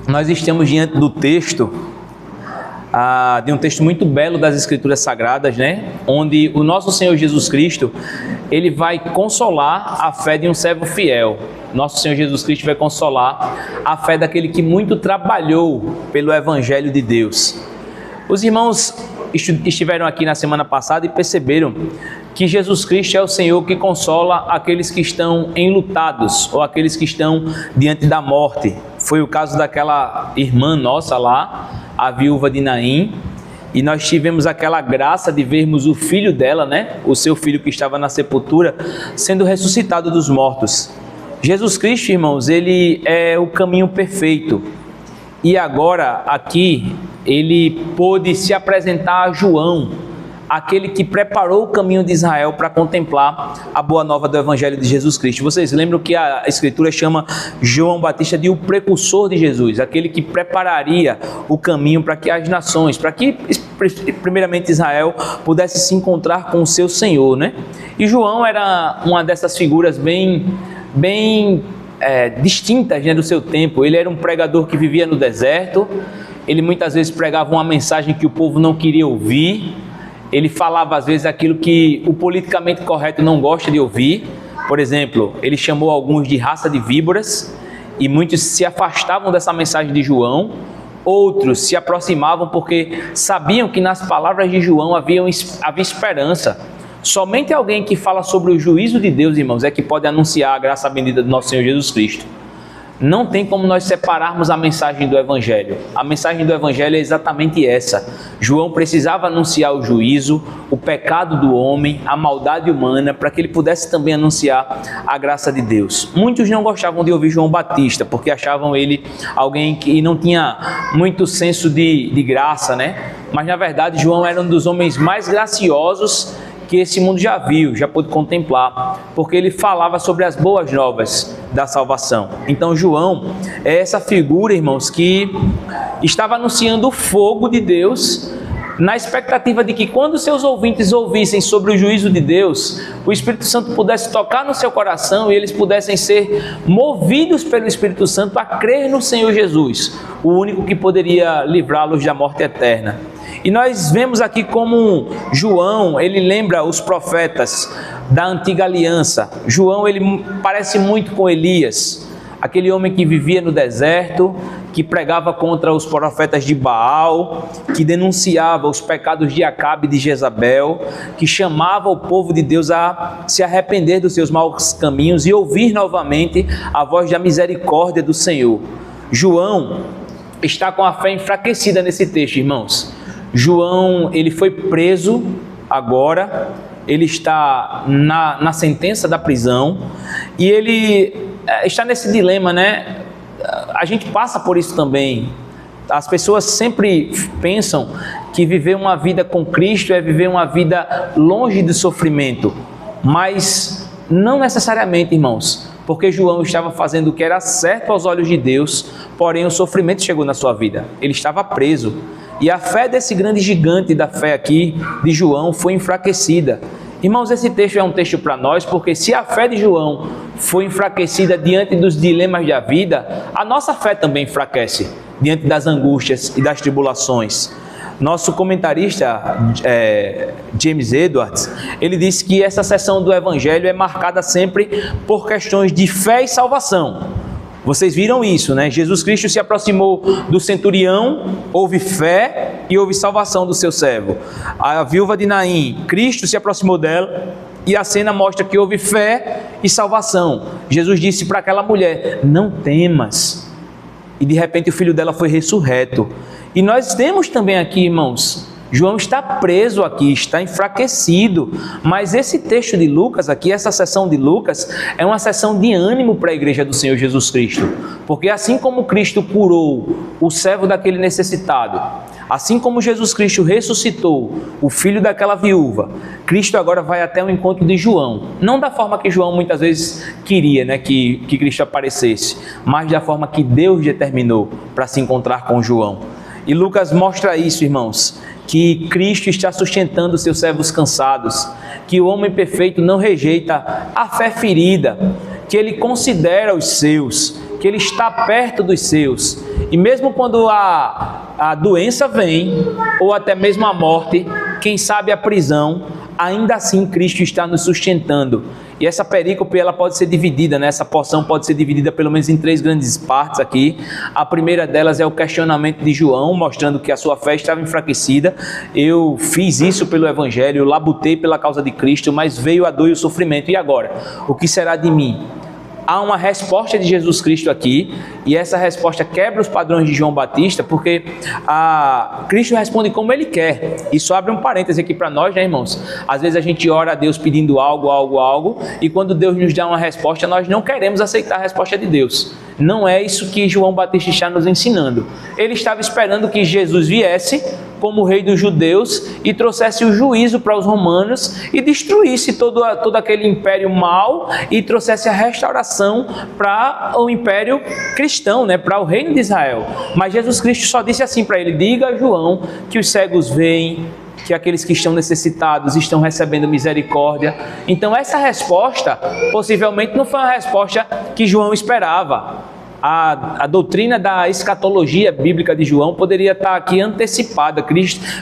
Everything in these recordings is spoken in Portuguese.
Nós estamos diante do texto, de um texto muito belo das Escrituras Sagradas, né? Onde o nosso Senhor Jesus Cristo, ele vai consolar a fé de um servo fiel. Nosso Senhor Jesus Cristo vai consolar a fé daquele que muito trabalhou pelo Evangelho de Deus. Os irmãos estiveram aqui na semana passada e perceberam que Jesus Cristo é o Senhor que consola aqueles que estão enlutados ou aqueles que estão diante da morte. Foi o caso daquela irmã nossa lá, a viúva de Naim, e nós tivemos aquela graça de vermos o filho dela, né? O seu filho que estava na sepultura, sendo ressuscitado dos mortos. Jesus Cristo, irmãos, ele é o caminho perfeito. E agora, aqui, ele pôde se apresentar a João, aquele que preparou o caminho de Israel para contemplar a boa nova do Evangelho de Jesus Cristo. Vocês lembram que a Escritura chama João Batista de o precursor de Jesus, aquele que prepararia o caminho para que as nações, para que primeiramente Israel pudesse se encontrar com o seu Senhor, né? E João era uma dessas figuras bem distintas, né, do seu tempo. Ele era um pregador que vivia no deserto, ele muitas vezes pregava uma mensagem que o povo não queria ouvir, ele falava às vezes aquilo que o politicamente correto não gosta de ouvir. Por exemplo, ele chamou alguns de raça de víboras e muitos se afastavam dessa mensagem de João, outros se aproximavam porque sabiam que nas palavras de João havia esperança. Somente alguém que fala sobre o juízo de Deus, irmãos, é que pode anunciar a graça bendita do nosso Senhor Jesus Cristo. Não tem como nós separarmos a mensagem do Evangelho. A mensagem do Evangelho é exatamente essa. João precisava anunciar o juízo, o pecado do homem, a maldade humana, para que ele pudesse também anunciar a graça de Deus. Muitos não gostavam de ouvir João Batista, porque achavam ele alguém que não tinha muito senso de graça, né? Mas na verdade João era um dos homens mais graciosos que esse mundo já viu, já pôde contemplar, porque ele falava sobre as boas novas da salvação. Então João é essa figura, irmãos, que estava anunciando o fogo de Deus, na expectativa de que quando seus ouvintes ouvissem sobre o juízo de Deus, o Espírito Santo pudesse tocar no seu coração e eles pudessem ser movidos pelo Espírito Santo a crer no Senhor Jesus, o único que poderia livrá-los da morte eterna. E nós vemos aqui como João, ele lembra os profetas da antiga aliança. João, ele parece muito com Elias, aquele homem que vivia no deserto, que pregava contra os profetas de Baal, que denunciava os pecados de Acabe e de Jezabel, que chamava o povo de Deus a se arrepender dos seus maus caminhos e ouvir novamente a voz da misericórdia do Senhor. João está com a fé enfraquecida nesse texto, irmãos. João, ele foi preso agora, ele está na sentença da prisão e ele está nesse dilema, né? A gente passa por isso também. As pessoas sempre pensam que viver uma vida com Cristo é viver uma vida longe de sofrimento, mas não necessariamente, irmãos, porque João estava fazendo o que era certo aos olhos de Deus, porém o sofrimento chegou na sua vida, ele estava preso. E a fé desse grande gigante da fé aqui, de João, foi enfraquecida. Irmãos, esse texto é um texto para nós, porque se a fé de João foi enfraquecida diante dos dilemas da vida, a nossa fé também enfraquece diante das angústias e das tribulações. Nosso comentarista, James Edwards, ele disse que essa seção do Evangelho é marcada sempre por questões de fé e salvação. Vocês viram isso, né? Jesus Cristo se aproximou do centurião, houve fé e houve salvação do seu servo. A viúva de Naim, Cristo se aproximou dela e a cena mostra que houve fé e salvação. Jesus disse para aquela mulher, não temas. E de repente o filho dela foi ressurreto. E nós temos também aqui, irmãos, João está preso aqui, está enfraquecido, mas esse texto de Lucas aqui, essa sessão de Lucas, é uma sessão de ânimo para a igreja do Senhor Jesus Cristo, porque assim como Cristo curou o servo daquele necessitado, assim como Jesus Cristo ressuscitou o filho daquela viúva, Cristo agora vai até o encontro de João, não da forma que João muitas vezes queria, né, que Cristo aparecesse, mas da forma que Deus determinou para se encontrar com João. E Lucas mostra isso, irmãos, que Cristo está sustentando os seus servos cansados, que o homem perfeito não rejeita a fé ferida, que ele considera os seus, que ele está perto dos seus E mesmo quando a doença vem, ou até mesmo a morte, quem sabe a prisão, ainda assim Cristo está nos sustentando. E essa perícope ela pode ser dividida, né? Essa porção pode ser dividida pelo menos em 3 grandes partes aqui. A primeira delas é o questionamento de João, mostrando que a sua fé estava enfraquecida. Eu fiz isso pelo Evangelho, eu labutei pela causa de Cristo, mas veio a dor e o sofrimento. E agora? O que será de mim? Há uma resposta de Jesus Cristo aqui, e essa resposta quebra os padrões de João Batista, porque Cristo responde como Ele quer. Isso abre um parêntese aqui para nós, né, irmãos? Às vezes a gente ora a Deus pedindo algo, e quando Deus nos dá uma resposta, nós não queremos aceitar a resposta de Deus. Não é isso que João Batista está nos ensinando. Ele estava esperando que Jesus viesse como rei dos judeus e trouxesse o juízo para os romanos e destruísse todo aquele império mau e trouxesse a restauração para o império cristão, né, para o reino de Israel. Mas Jesus Cristo só disse assim para ele: diga a João que os cegos veem, que aqueles que estão necessitados estão recebendo misericórdia. Então essa resposta possivelmente não foi uma resposta que João esperava. A doutrina da escatologia bíblica de João poderia estar aqui antecipada.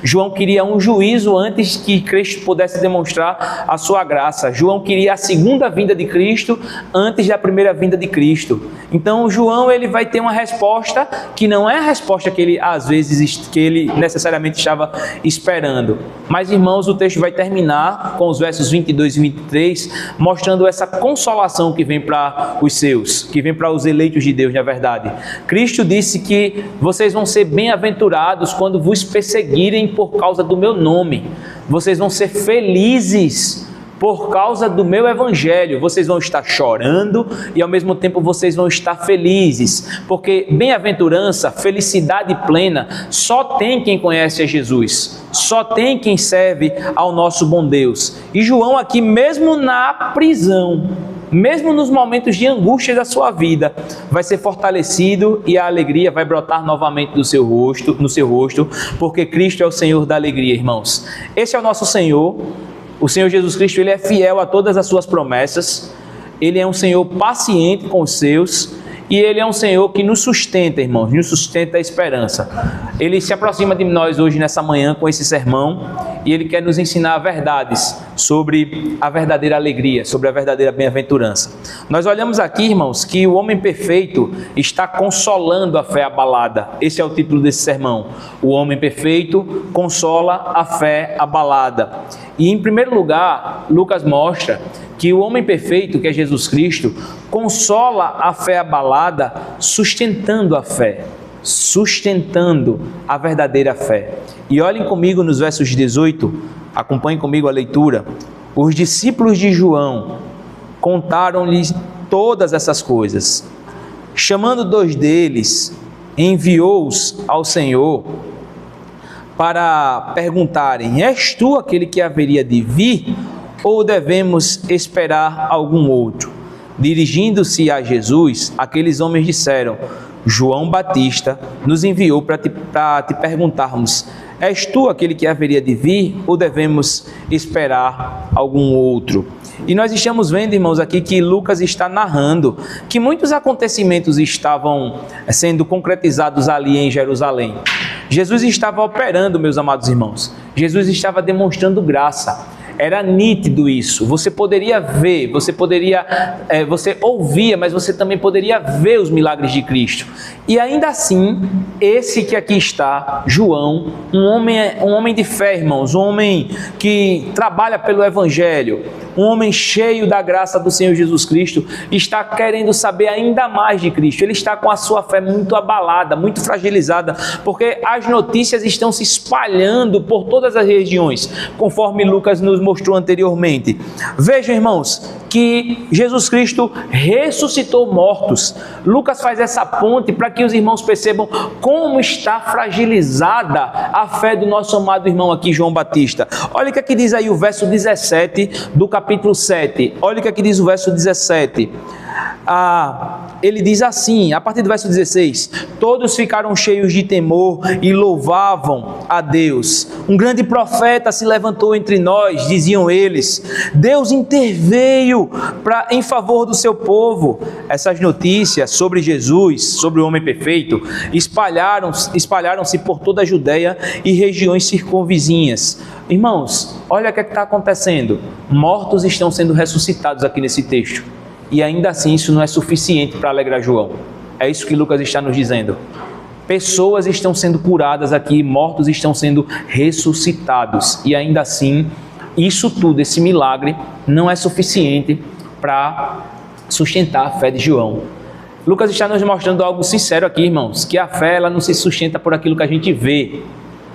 João queria um juízo antes que Cristo pudesse demonstrar a sua graça. João queria a segunda vinda de Cristo antes da primeira vinda de Cristo. Então João ele vai ter uma resposta que não é a resposta que ele às vezes que ele necessariamente estava esperando. Mas, irmãos, o texto vai terminar com os versos 22 e 23 mostrando essa consolação que vem para os seus, que vem para os eleitos de Deus. Na verdade, Cristo disse que vocês vão ser bem-aventurados quando vos perseguirem por causa do meu nome. Vocês vão ser felizes por causa do meu evangelho. Vocês vão estar chorando e ao mesmo tempo vocês vão estar felizes, porque bem-aventurança, felicidade plena, só tem quem conhece a Jesus, só tem quem serve ao nosso bom Deus. E João aqui, mesmo na prisão, mesmo nos momentos de angústia da sua vida, vai ser fortalecido e a alegria vai brotar novamente no seu rosto, porque Cristo é o Senhor da alegria, irmãos. Esse é o nosso Senhor. O Senhor Jesus Cristo, Ele é fiel a todas as suas promessas. Ele é um Senhor paciente com os seus. E Ele é um Senhor que nos sustenta, irmãos, nos sustenta a esperança. Ele se aproxima de nós hoje nessa manhã com esse sermão e Ele quer nos ensinar verdades sobre a verdadeira alegria, sobre a verdadeira bem-aventurança. Nós olhamos aqui, irmãos, que o homem perfeito está consolando a fé abalada. Esse é o título desse sermão. O homem perfeito consola a fé abalada. E em primeiro lugar, Lucas mostra que o homem perfeito, que é Jesus Cristo, consola a fé abalada, sustentando a fé, sustentando a verdadeira fé. E olhem comigo nos versos 18, acompanhem comigo a leitura. Os discípulos de João contaram-lhes todas essas coisas. Chamando 2 deles, enviou-os ao Senhor para perguntarem: és tu aquele que haveria de vir, ou devemos esperar algum outro? Dirigindo-se a Jesus, aqueles homens disseram: João Batista nos enviou para te perguntarmos: és tu aquele que haveria de vir, ou devemos esperar algum outro? E nós estamos vendo, irmãos, aqui que Lucas está narrando que muitos acontecimentos estavam sendo concretizados ali em Jerusalém. Jesus estava operando, meus amados irmãos. Jesus estava demonstrando graça. Era nítido isso. Você poderia ver, você ouvia, mas você também poderia ver os milagres de Cristo. E ainda assim, esse que aqui está, João, um homem de fé, irmãos, um homem que trabalha pelo Evangelho, um homem cheio da graça do Senhor Jesus Cristo, está querendo saber ainda mais de Cristo. Ele está com a sua fé muito abalada, muito fragilizada, porque as notícias estão se espalhando por todas as regiões, conforme Lucas nos mostrou anteriormente. Vejam, irmãos, que Jesus Cristo ressuscitou mortos. Lucas faz essa ponte para que os irmãos percebam como está fragilizada a fé do nosso amado irmão aqui, João Batista. Olha o que aqui diz aí o verso 17 do capítulo 7. Olha o que aqui diz o verso 17. ele diz assim, a partir do verso 16: todos ficaram cheios de temor e louvavam a Deus. Um grande profeta se levantou entre nós, diziam eles. Deus interveio em favor do seu povo. Essas notícias sobre Jesus, sobre o homem perfeito, espalharam-se por toda a Judéia e regiões circunvizinhas. Irmãos, olha o que está acontecendo. Mortos estão sendo ressuscitados aqui nesse texto. E ainda assim isso não é suficiente para alegrar João. É isso que Lucas está nos dizendo. Pessoas estão sendo curadas aqui, mortos estão sendo ressuscitados. E ainda assim, isso tudo, esse milagre, não é suficiente para sustentar a fé de João. Lucas está nos mostrando algo sincero aqui, irmãos, que a fé ela não se sustenta por aquilo que a gente vê.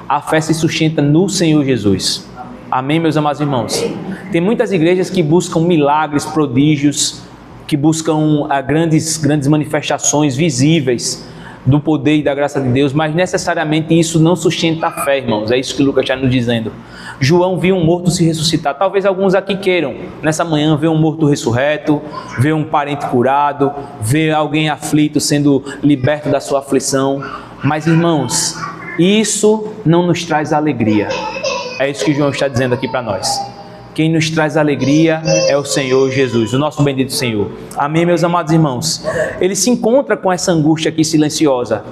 A fé se sustenta no Senhor Jesus. Amém, meus amados irmãos? Tem muitas igrejas que buscam milagres, prodígios, que buscam grandes manifestações visíveis do poder e da graça de Deus, mas necessariamente isso não sustenta a fé, irmãos. É isso que Lucas está nos dizendo. João viu um morto se ressuscitar. Talvez alguns aqui queiram, nessa manhã, ver um morto ressurreto, ver um parente curado, ver alguém aflito sendo liberto da sua aflição. Mas, irmãos, isso não nos traz alegria. É isso que João está dizendo aqui para nós. Quem nos traz alegria é o Senhor Jesus, o nosso bendito Senhor. Amém, meus amados irmãos? Ele se encontra com essa angústia aqui silenciosa.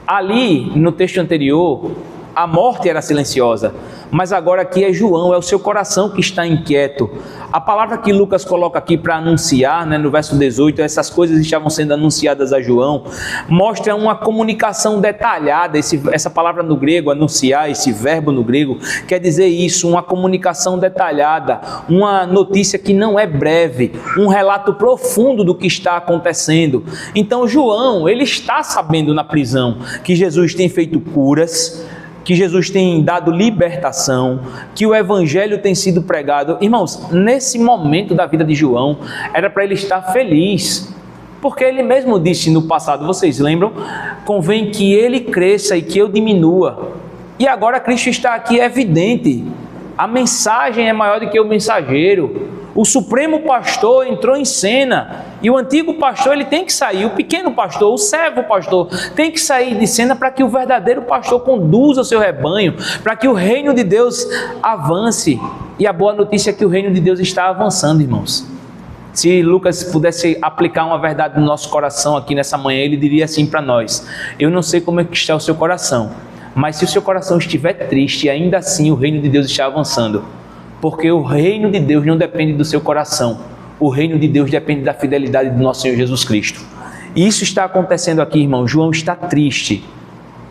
Ali, no texto anterior, a morte era silenciosa, mas agora aqui é João, é o seu coração que está inquieto. A palavra que Lucas coloca aqui para anunciar, no verso 18, essas coisas estavam sendo anunciadas a João, mostra uma comunicação detalhada. Essa palavra no grego, anunciar, esse verbo no grego, quer dizer isso, uma comunicação detalhada, uma notícia que não é breve, um relato profundo do que está acontecendo. Então João, ele está sabendo na prisão que Jesus tem feito curas, que Jesus tem dado libertação, que o evangelho tem sido pregado. Irmãos, nesse momento da vida de João, era para ele estar feliz, porque ele mesmo disse no passado, vocês lembram? Convém que ele cresça e que eu diminua. E agora Cristo está aqui, é evidente. A mensagem é maior do que o mensageiro. O supremo pastor entrou em cena e o antigo pastor ele tem que sair, o pequeno pastor, o servo pastor tem que sair de cena para que o verdadeiro pastor conduza o seu rebanho, para que o reino de Deus avance. E a boa notícia é que o reino de Deus está avançando, irmãos. Se Lucas pudesse aplicar uma verdade no nosso coração aqui nessa manhã, ele diria assim para nós: eu não sei como é que está o seu coração, mas se o seu coração estiver triste, ainda assim o reino de Deus está avançando. Porque o reino de Deus não depende do seu coração. O reino de Deus depende da fidelidade do nosso Senhor Jesus Cristo. E isso está acontecendo aqui, irmão. João está triste.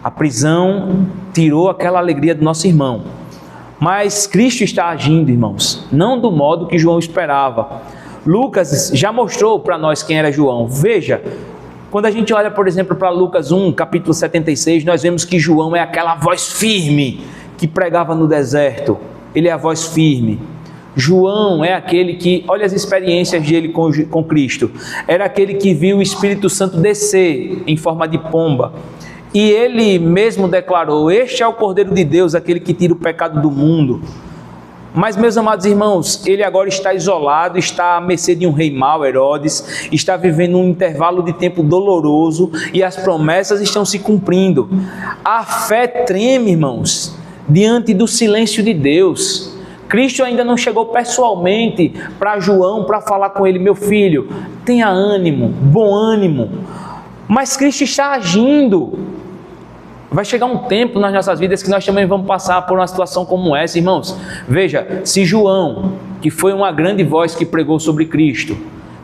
A prisão tirou aquela alegria do nosso irmão. Mas Cristo está agindo, irmãos, não do modo que João esperava. Lucas já mostrou para nós quem era João. Veja, quando a gente olha, por exemplo, para Lucas 1, capítulo 76, nós vemos que João é aquela voz firme que pregava no deserto. Ele é a voz firme. João é aquele que, olha as experiências dele com Cristo. Era aquele que viu o Espírito Santo descer em forma de pomba. E ele mesmo declarou: este é o Cordeiro de Deus, aquele que tira o pecado do mundo. Mas, meus amados irmãos, ele agora está isolado, está à mercê de um rei mau, Herodes, está vivendo um intervalo de tempo doloroso e as promessas estão se cumprindo. A fé treme, irmãos, diante do silêncio de Deus. Cristo ainda não chegou pessoalmente para João para falar com ele: meu filho, tenha ânimo, bom ânimo. Mas Cristo está agindo. Vai chegar um tempo nas nossas vidas que nós também vamos passar por uma situação como essa, irmãos. Veja, se João, que foi uma grande voz que pregou sobre Cristo,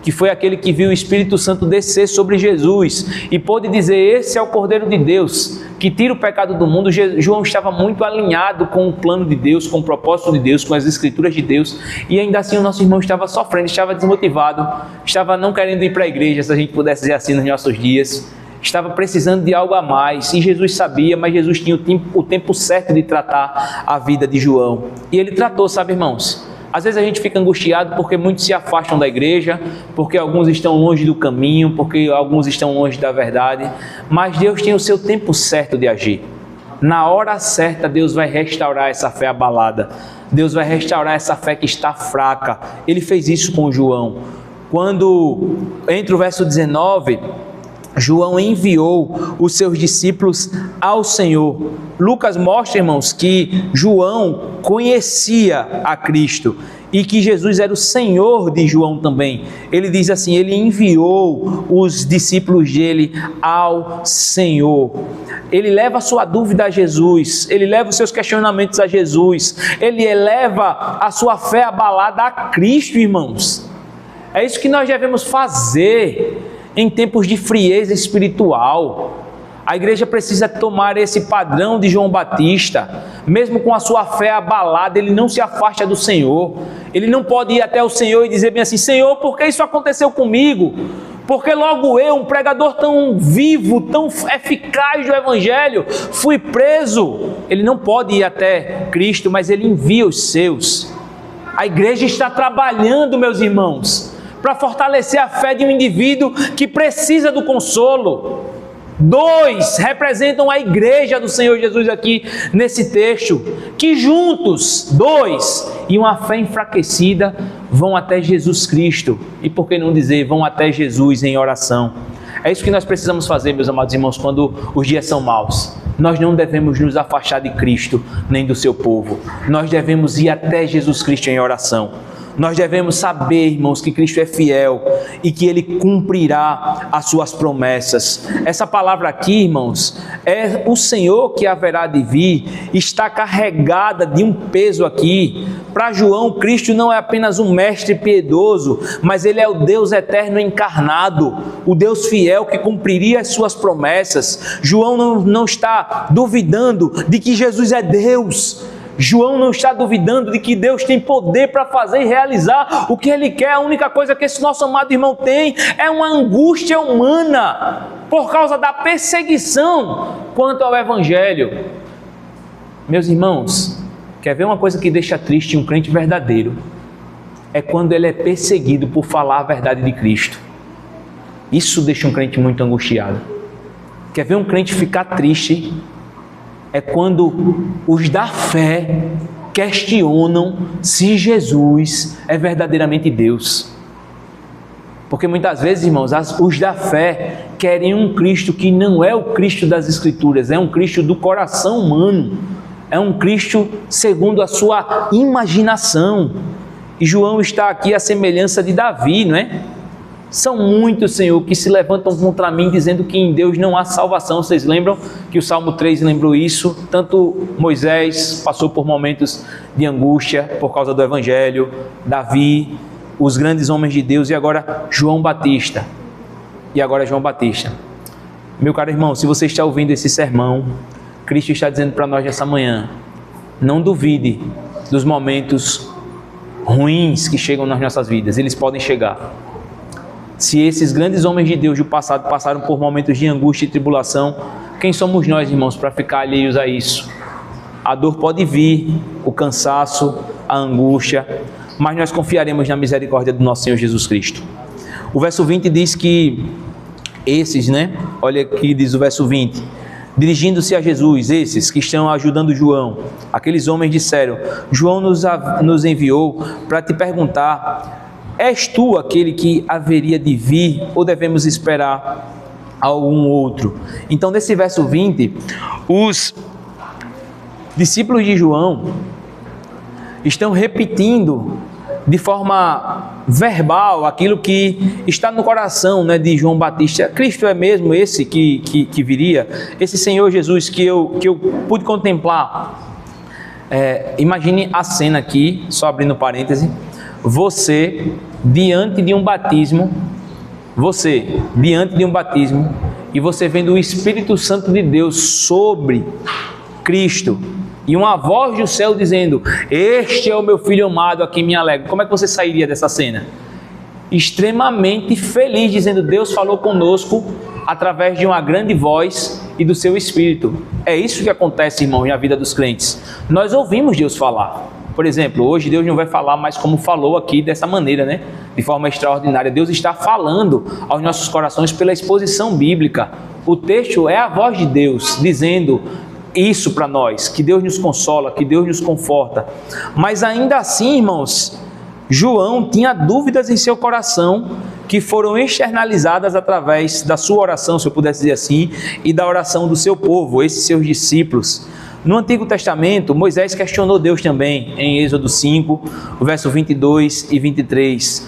que foi aquele que viu o Espírito Santo descer sobre Jesus e pôde dizer: esse é o Cordeiro de Deus, que tira o pecado do mundo. João estava muito alinhado com o plano de Deus, com o propósito de Deus, com as Escrituras de Deus, e ainda assim o nosso irmão estava sofrendo, estava desmotivado, estava não querendo ir para a igreja, se a gente pudesse dizer assim nos nossos dias, estava precisando de algo a mais, e Jesus sabia, mas Jesus tinha o tempo certo de tratar a vida de João, e ele tratou, sabe, irmãos? Às vezes a gente fica angustiado porque muitos se afastam da igreja, porque alguns estão longe do caminho, porque alguns estão longe da verdade, mas Deus tem o seu tempo certo de agir. Na hora certa, Deus vai restaurar essa fé abalada, Deus vai restaurar essa fé que está fraca. Ele fez isso com João. quando, entre o verso 19, João enviou os seus discípulos ao Senhor. Lucas mostra, irmãos, que João conhecia a Cristo e que Jesus era o Senhor de João também. Ele diz assim, ele enviou os discípulos dele ao Senhor. Ele leva a sua dúvida a Jesus, ele leva os seus questionamentos a Jesus, ele eleva a sua fé abalada a Cristo, irmãos. É isso que nós devemos fazer em tempos de frieza espiritual. A igreja precisa tomar esse padrão de João Batista. Mesmo com a sua fé abalada, ele não se afasta do Senhor. Ele não pode ir até o Senhor e dizer bem assim, Senhor, por que isso aconteceu comigo? Porque logo eu, um pregador tão vivo, tão eficaz do Evangelho, fui preso. Ele não pode ir até Cristo, mas ele envia os seus. A igreja está trabalhando, meus irmãos, para fortalecer a fé de um indivíduo que precisa do consolo. 2 representam a igreja do Senhor Jesus aqui nesse texto, que juntos, 2, e uma fé enfraquecida, vão até Jesus Cristo. E por que não dizer, vão até Jesus em oração? É isso que nós precisamos fazer, meus amados irmãos, quando os dias são maus. Nós não devemos nos afastar de Cristo, nem do seu povo. Nós devemos ir até Jesus Cristo em oração. Nós devemos saber, irmãos, que Cristo é fiel e que Ele cumprirá as suas promessas. Essa palavra aqui, irmãos, é o Senhor que haverá de vir, está carregada de um peso aqui. Para João, Cristo não é apenas um mestre piedoso, mas Ele é o Deus eterno encarnado, o Deus fiel que cumpriria as suas promessas. João não está duvidando de que Jesus é Deus. João não está duvidando de que Deus tem poder para fazer e realizar o que Ele quer. A única coisa que esse nosso amado irmão tem é uma angústia humana por causa da perseguição quanto ao Evangelho. Meus irmãos, quer ver uma coisa que deixa triste um crente verdadeiro? É quando ele é perseguido por falar a verdade de Cristo. Isso deixa um crente muito angustiado. Quer ver um crente ficar triste? É quando os da fé questionam se Jesus é verdadeiramente Deus. Porque muitas vezes, irmãos, os da fé querem um Cristo que não é o Cristo das Escrituras, é um Cristo do coração humano, é um Cristo segundo a sua imaginação. E João está aqui à semelhança de Davi, não é? São muitos, Senhor, que se levantam contra mim dizendo que em Deus não há salvação. Vocês lembram que o Salmo 3 lembrou isso? Tanto Moisés passou por momentos de angústia por causa do Evangelho, Davi, os grandes homens de Deus, e agora João Batista. Meu caro irmão, se você está ouvindo esse sermão, Cristo está dizendo para nós nessa manhã, não duvide dos momentos ruins que chegam nas nossas vidas, eles podem chegar. Se esses grandes homens de Deus do passado passaram por momentos de angústia e tribulação, quem somos nós, irmãos, para ficar alheios a isso? A dor pode vir, o cansaço, a angústia, mas nós confiaremos na misericórdia do nosso Senhor Jesus Cristo. O verso 20 diz que esses, olha aqui diz o verso 20, dirigindo-se a Jesus, esses que estão ajudando João, aqueles homens disseram, João nos enviou para te perguntar, és tu aquele que haveria de vir ou devemos esperar algum outro? Então, nesse verso 20, os discípulos de João estão repetindo de forma verbal aquilo que está no coração de João Batista. Cristo é mesmo esse que viria? Esse Senhor Jesus que eu pude contemplar. Imagine a cena aqui, só abrindo parêntese, você diante de um batismo e você vendo o Espírito Santo de Deus sobre Cristo e uma voz do céu dizendo, este é o meu filho amado a quem me alegro. Como é que você sairia dessa cena? Extremamente feliz, dizendo, Deus falou conosco através de uma grande voz e do seu Espírito. É isso que acontece, irmãos, na vida dos crentes. Nós ouvimos Deus falar. Por exemplo, hoje Deus não vai falar mais como falou aqui dessa maneira, de forma extraordinária. Deus está falando aos nossos corações pela exposição bíblica. O texto é a voz de Deus dizendo isso para nós, que Deus nos consola, que Deus nos conforta. Mas ainda assim, irmãos, João tinha dúvidas em seu coração que foram externalizadas através da sua oração, se eu pudesse dizer assim, e da oração do seu povo, esses seus discípulos. No Antigo Testamento, Moisés questionou Deus também, em Êxodo 5, o verso 22 e 23.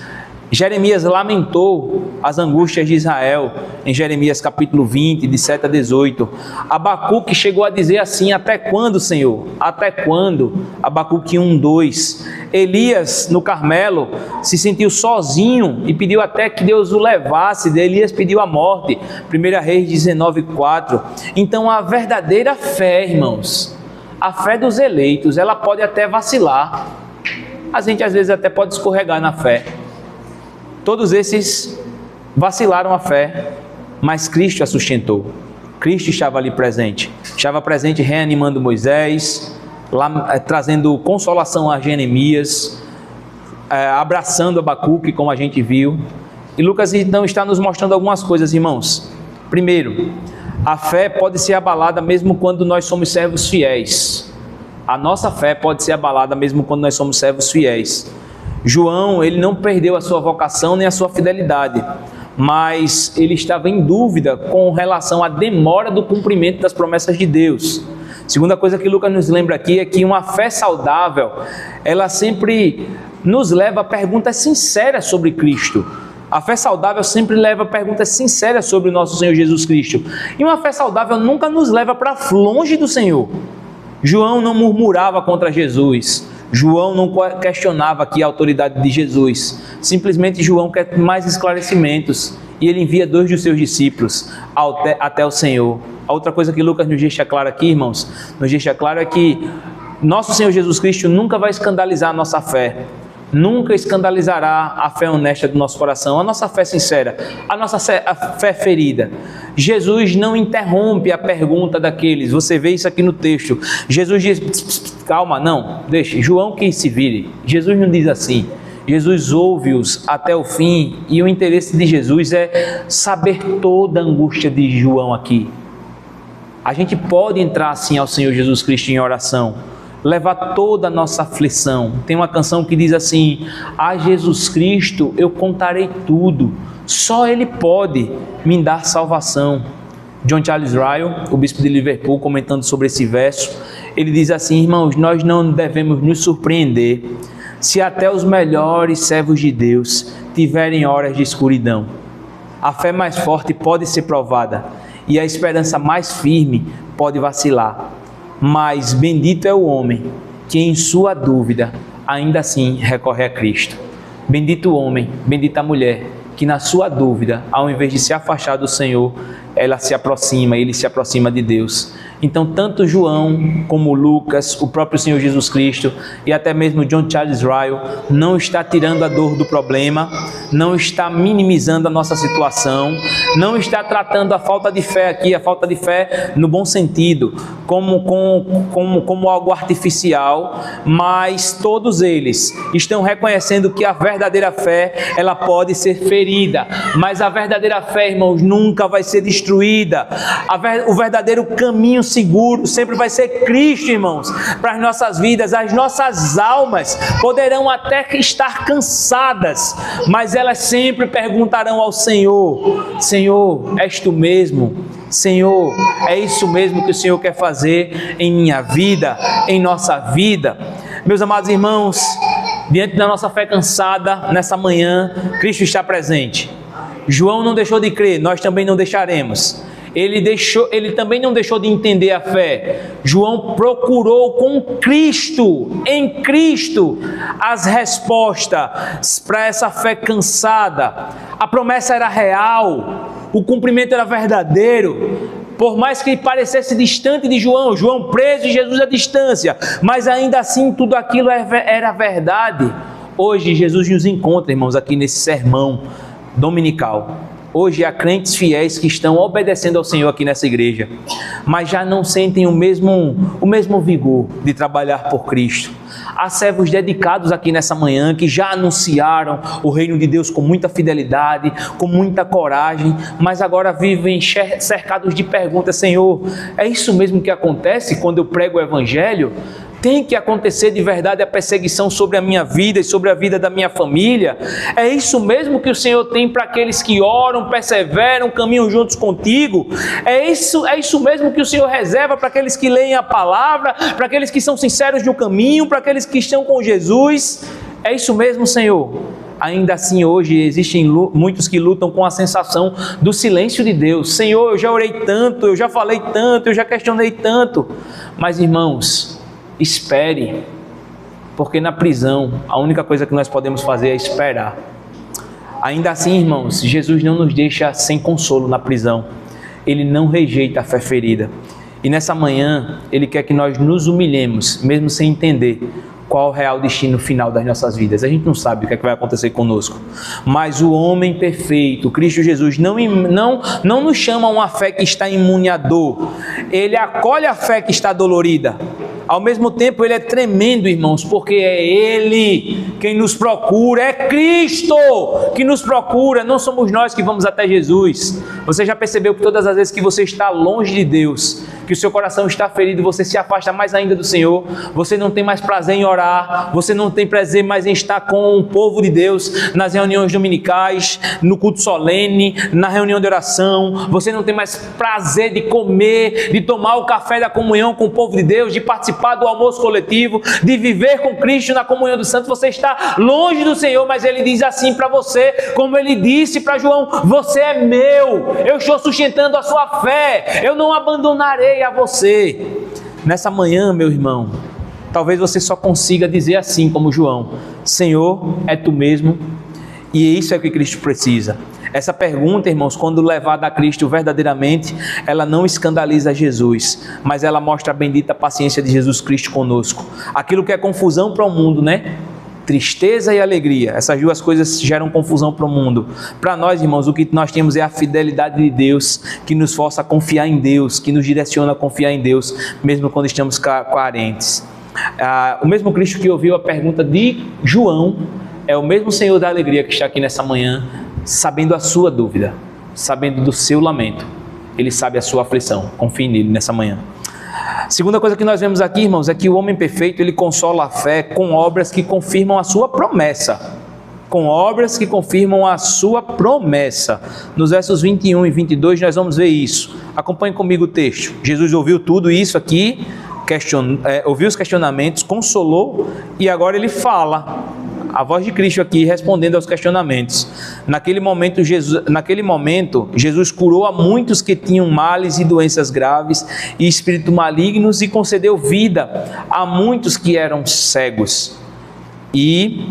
Jeremias lamentou as angústias de Israel, em Jeremias capítulo 20, de 7 a 18. Abacuque chegou a dizer assim: até quando, Senhor? Até quando? Abacuque 1, 2. Elias, no Carmelo, se sentiu sozinho e pediu até que Deus o levasse. Elias pediu a morte, 1 Reis 19, 4. Então a verdadeira fé, irmãos, a fé dos eleitos, ela pode até vacilar. A gente às vezes até pode escorregar na fé. Todos esses vacilaram a fé, mas Cristo a sustentou. Cristo estava ali presente. Estava presente reanimando Moisés, trazendo consolação a Jeremias, abraçando Abacuque, como a gente viu. E Lucas então está nos mostrando algumas coisas, irmãos. Primeiro, a fé pode ser abalada mesmo quando nós somos servos fiéis. A nossa fé pode ser abalada mesmo quando nós somos servos fiéis. João, ele não perdeu a sua vocação nem a sua fidelidade, mas ele estava em dúvida com relação à demora do cumprimento das promessas de Deus. Segunda coisa que Lucas nos lembra aqui é que uma fé saudável, ela sempre nos leva a perguntas sinceras sobre Cristo. A fé saudável sempre leva a perguntas sinceras sobre o nosso Senhor Jesus Cristo. E uma fé saudável nunca nos leva para longe do Senhor. João não murmurava contra Jesus. João não questionava aqui a autoridade de Jesus. Simplesmente João quer mais esclarecimentos. E ele envia 2 dos seus discípulos até o Senhor. A outra coisa que Lucas nos deixa claro aqui, irmãos, nos deixa claro é que nosso Senhor Jesus Cristo nunca vai escandalizar a nossa fé. Nunca escandalizará a fé honesta do nosso coração, a nossa fé sincera, a nossa fé ferida. Jesus não interrompe a pergunta daqueles. Você vê isso aqui no texto. Jesus diz: calma, não, deixe, João que se vire. Jesus não diz assim. Jesus ouve-os até o fim, e o interesse de Jesus é saber toda a angústia de João aqui. A gente pode entrar assim ao Senhor Jesus Cristo em oração, levar toda a nossa aflição. Tem uma canção que diz assim: a Jesus Cristo eu contarei tudo, só Ele pode me dar salvação. John Charles Ryle, o bispo de Liverpool, comentando sobre esse verso, ele diz assim: irmãos, nós não devemos nos surpreender se até os melhores servos de Deus tiverem horas de escuridão. A fé mais forte pode ser provada e a esperança mais firme pode vacilar. Mas bendito é o homem que em sua dúvida ainda assim recorre a Cristo. Bendito o homem, bendita a mulher que na sua dúvida, ao invés de se afastar do Senhor, ela se aproxima, ele se aproxima de Deus. Então tanto João como Lucas, o próprio Senhor Jesus Cristo e até mesmo John Charles Ryle não está tirando a dor do problema, não está minimizando a nossa situação, não está tratando a falta de fé aqui, a falta de fé no bom sentido, como algo artificial, mas todos eles estão reconhecendo que a verdadeira fé, ela pode ser ferida, mas a verdadeira fé, irmãos, nunca vai ser destruída. O verdadeiro caminho seguro sempre vai ser Cristo, irmãos, para as nossas vidas. As nossas almas poderão até estar cansadas, mas elas sempre perguntarão ao Senhor: Senhor, és tu mesmo? Senhor, é isso mesmo que o Senhor quer fazer em minha vida, em nossa vida? Meus amados irmãos, diante da nossa fé cansada, nessa manhã, Cristo está presente. João não deixou de crer, nós também não deixaremos. Ele também não deixou de entender a fé. João procurou com Cristo, em Cristo, as respostas para essa fé cansada. A promessa era real, o cumprimento era verdadeiro. Por mais que parecesse distante de João, João preso e Jesus à distância, mas ainda assim tudo aquilo era verdade. Hoje Jesus nos encontra, irmãos, aqui nesse sermão dominical. Hoje há crentes fiéis que estão obedecendo ao Senhor aqui nessa igreja, mas já não sentem o mesmo vigor de trabalhar por Cristo. Há servos dedicados aqui nessa manhã que já anunciaram o reino de Deus com muita fidelidade, com muita coragem, mas agora vivem cercados de perguntas: Senhor, é isso mesmo que acontece quando eu prego o Evangelho? tem que acontecer de verdade a perseguição sobre a minha vida e sobre a vida da minha família? É isso mesmo que o Senhor tem para aqueles que oram, perseveram, caminham juntos contigo? É isso mesmo que o Senhor reserva para aqueles que leem a palavra, para aqueles que são sinceros no caminho, para aqueles que estão com Jesus? É isso mesmo, Senhor? Ainda assim, hoje existem muitos que lutam com a sensação do silêncio de Deus. Senhor, eu já orei tanto, eu já falei tanto, eu já questionei tanto. Mas, irmãos, espere, porque na prisão a única coisa que nós podemos fazer é esperar. Ainda assim, irmãos, Jesus não nos deixa sem consolo na prisão. Ele não rejeita a fé ferida. E nessa manhã, Ele quer que nós nos humilhemos, mesmo sem entender qual o real destino final das nossas vidas. A gente não sabe o que é que vai acontecer conosco. Mas o homem perfeito, Cristo Jesus, não nos chama a uma fé que está imune à dor. Ele acolhe a fé que está dolorida. Ao mesmo tempo, Ele é tremendo, irmãos, porque é Ele quem nos procura, é Cristo que nos procura, não somos nós que vamos até Jesus. Você já percebeu que todas as vezes que você está longe de Deus, que o seu coração está ferido, você se afasta mais ainda do Senhor, você não tem mais prazer em orar, você não tem prazer mais em estar com o povo de Deus, nas reuniões dominicais, no culto solene, na reunião de oração, você não tem mais prazer de comer, de tomar o café da comunhão com o povo de Deus, de participar do almoço coletivo, de viver com Cristo na comunhão dos santos. Você está longe do Senhor, mas Ele diz assim para você, como Ele disse para João: você é meu, eu estou sustentando a sua fé, eu não abandonarei a você. Nessa manhã, meu irmão, talvez você só consiga dizer assim como João: Senhor, é Tu mesmo? E isso é o que Cristo precisa. Essa pergunta, irmãos, quando levada a Cristo verdadeiramente, ela não escandaliza Jesus, mas ela mostra a bendita paciência de Jesus Cristo conosco. Aquilo que é confusão para o mundo, né? Tristeza e alegria, essas duas coisas geram confusão para o mundo. Para nós, irmãos, o que nós temos é a fidelidade de Deus, que nos força a confiar em Deus, que nos direciona a confiar em Deus, mesmo quando estamos carentes. O mesmo Cristo que ouviu a pergunta de João é o mesmo Senhor da alegria que está aqui nessa manhã, sabendo a sua dúvida, sabendo do seu lamento. Ele sabe a sua aflição. Confie nele nessa manhã. Segunda coisa que nós vemos aqui, irmãos, é que o homem perfeito, ele consola a fé com obras que confirmam a sua promessa. Com obras que confirmam a sua promessa. Nos versos 21 e 22 nós vamos ver isso. Acompanhe comigo o texto. Jesus ouviu tudo isso aqui, ouviu os questionamentos, consolou e agora ele fala. A voz de Cristo aqui respondendo aos questionamentos. Naquele momento, Jesus curou a muitos que tinham males e doenças graves e espíritos malignos e concedeu vida a muitos que eram cegos. E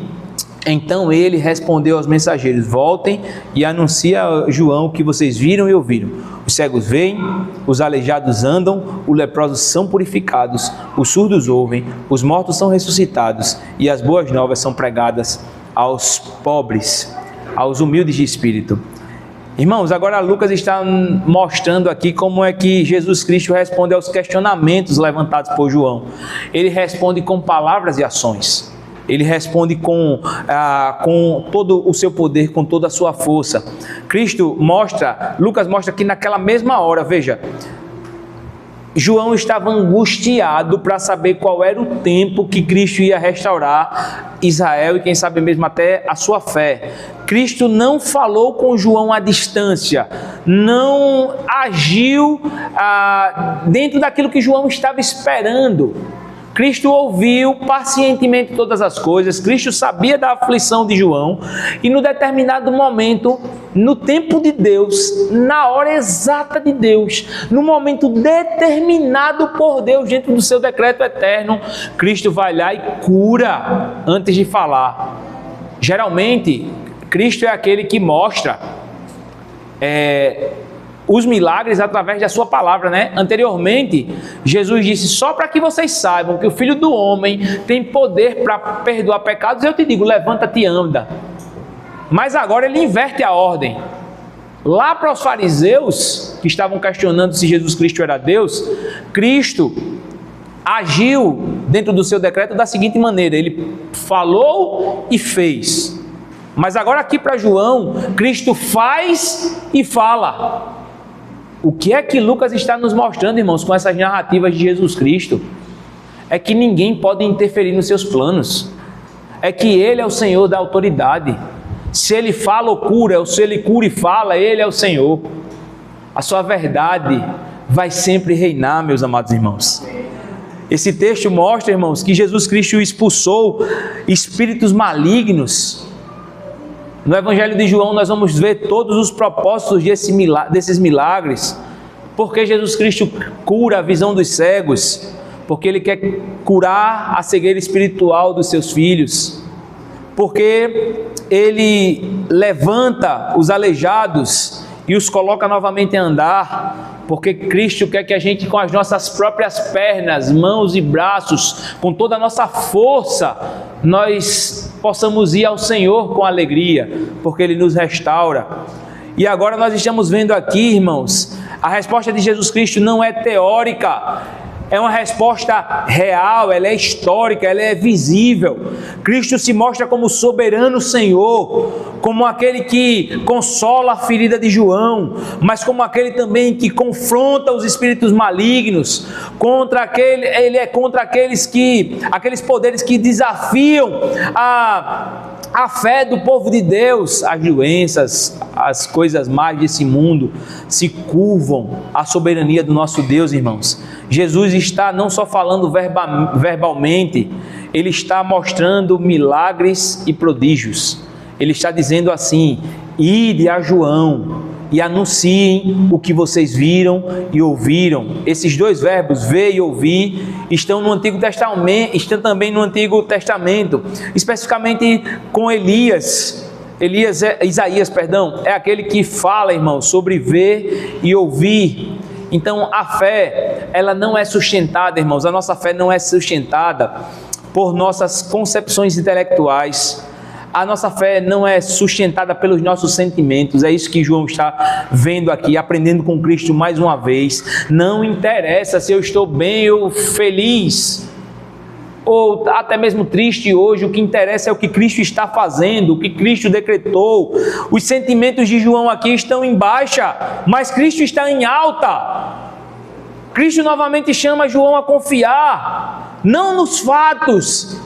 então ele respondeu aos mensageiros: voltem e anunciem a João o que vocês viram e ouviram. Os cegos veem, os aleijados andam, os leprosos são purificados, os surdos ouvem, os mortos são ressuscitados e as boas novas são pregadas aos pobres, aos humildes de espírito. Irmãos, agora Lucas está mostrando aqui como é que Jesus Cristo responde aos questionamentos levantados por João. Ele responde com palavras e ações. Ele responde com todo o seu poder, com toda a sua força. Lucas mostra que naquela mesma hora, veja, João estava angustiado para saber qual era o tempo que Cristo ia restaurar Israel e quem sabe mesmo até a sua fé. Cristo não falou com João à distância, não agiu dentro daquilo que João estava esperando. Cristo ouviu pacientemente todas as coisas, Cristo sabia da aflição de João e no determinado momento, no tempo de Deus, na hora exata de Deus, no momento determinado por Deus dentro do seu decreto eterno, Cristo vai lá e cura antes de falar. Geralmente, Cristo é aquele que mostra os milagres através da sua palavra, né? Anteriormente, Jesus disse: só para que vocês saibam que o Filho do Homem tem poder para perdoar pecados, eu te digo, levanta-te e anda. Mas agora ele inverte a ordem. Lá para os fariseus, que estavam questionando se Jesus Cristo era Deus, Cristo agiu dentro do seu decreto da seguinte maneira: ele falou e fez. Mas agora aqui para João, Cristo faz e fala. O que é que Lucas está nos mostrando, irmãos, com essas narrativas de Jesus Cristo? é que ninguém pode interferir nos seus planos, é que Ele é o Senhor da autoridade. Se Ele fala ou cura, ou se Ele cura e fala, Ele é o Senhor. A sua verdade vai sempre reinar, meus amados irmãos. Esse texto mostra, irmãos, que Jesus Cristo expulsou espíritos malignos. No Evangelho de João nós vamos ver todos os propósitos desses milagres. Porque Jesus Cristo cura a visão dos cegos? Porque Ele quer curar a cegueira espiritual dos seus filhos. Porque Ele levanta os aleijados e os coloca novamente a andar. Porque Cristo quer que a gente, com as nossas próprias pernas, mãos e braços, com toda a nossa força, nós possamos ir ao Senhor com alegria, porque Ele nos restaura. E agora nós estamos vendo aqui, irmãos, a resposta de Jesus Cristo não é teórica, é uma resposta real, ela é histórica, ela é visível. Cristo se mostra como soberano Senhor, como aquele que consola a ferida de João, mas como aquele também que confronta os espíritos malignos, ele é contra aqueles poderes que desafiam a fé do povo de Deus. As doenças, as coisas mais desse mundo se curvam à soberania do nosso Deus, irmãos. Jesus está não só falando verbalmente, Ele está mostrando milagres e prodígios. Ele está dizendo assim: ide a João e anunciem o que vocês viram e ouviram. Esses dois verbos, ver e ouvir, estão no Antigo Testamento, estão também no Antigo Testamento, especificamente com Isaías, é aquele que fala, irmão, sobre ver e ouvir. Então a fé, ela não é sustentada, irmãos, a nossa fé não é sustentada por nossas concepções intelectuais. A nossa fé não é sustentada pelos nossos sentimentos. É isso que João está vendo aqui, aprendendo com Cristo mais uma vez. Não interessa se eu estou bem ou feliz, ou até mesmo triste hoje. O que interessa é o que Cristo está fazendo, o que Cristo decretou. Os sentimentos de João aqui estão em baixa, mas Cristo está em alta. Cristo novamente chama João a confiar, não nos fatos,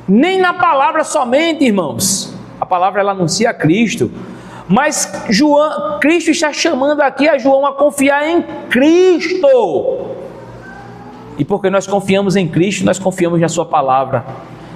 nem na palavra somente, irmãos. A palavra, ela anuncia a Cristo, mas Cristo está chamando aqui a João a confiar em Cristo. E porque nós confiamos em Cristo, nós confiamos na sua palavra.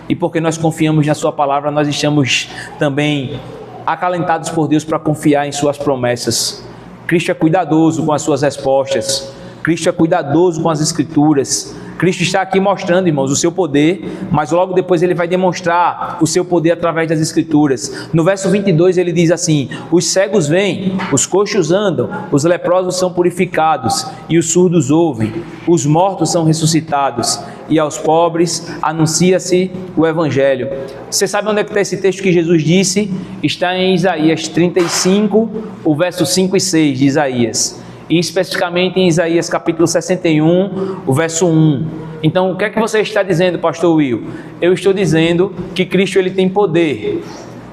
E porque nós confiamos na sua palavra, nós estamos também acalentados por Deus para confiar em suas promessas. Cristo é cuidadoso com as suas respostas. Cristo é cuidadoso com as Escrituras. Cristo está aqui mostrando, irmãos, o seu poder, mas logo depois Ele vai demonstrar o seu poder através das Escrituras. No verso 22 Ele diz assim: os cegos veem, os coxos andam, os leprosos são purificados e os surdos ouvem, os mortos são ressuscitados e aos pobres anuncia-se o Evangelho. Você sabe onde é que está esse texto que Jesus disse? Está em Isaías 35, o verso 5 e 6 de Isaías. E especificamente em Isaías capítulo 61, o verso 1. Então, o que é que você está dizendo, pastor Will? Eu estou dizendo que Cristo, ele tem poder,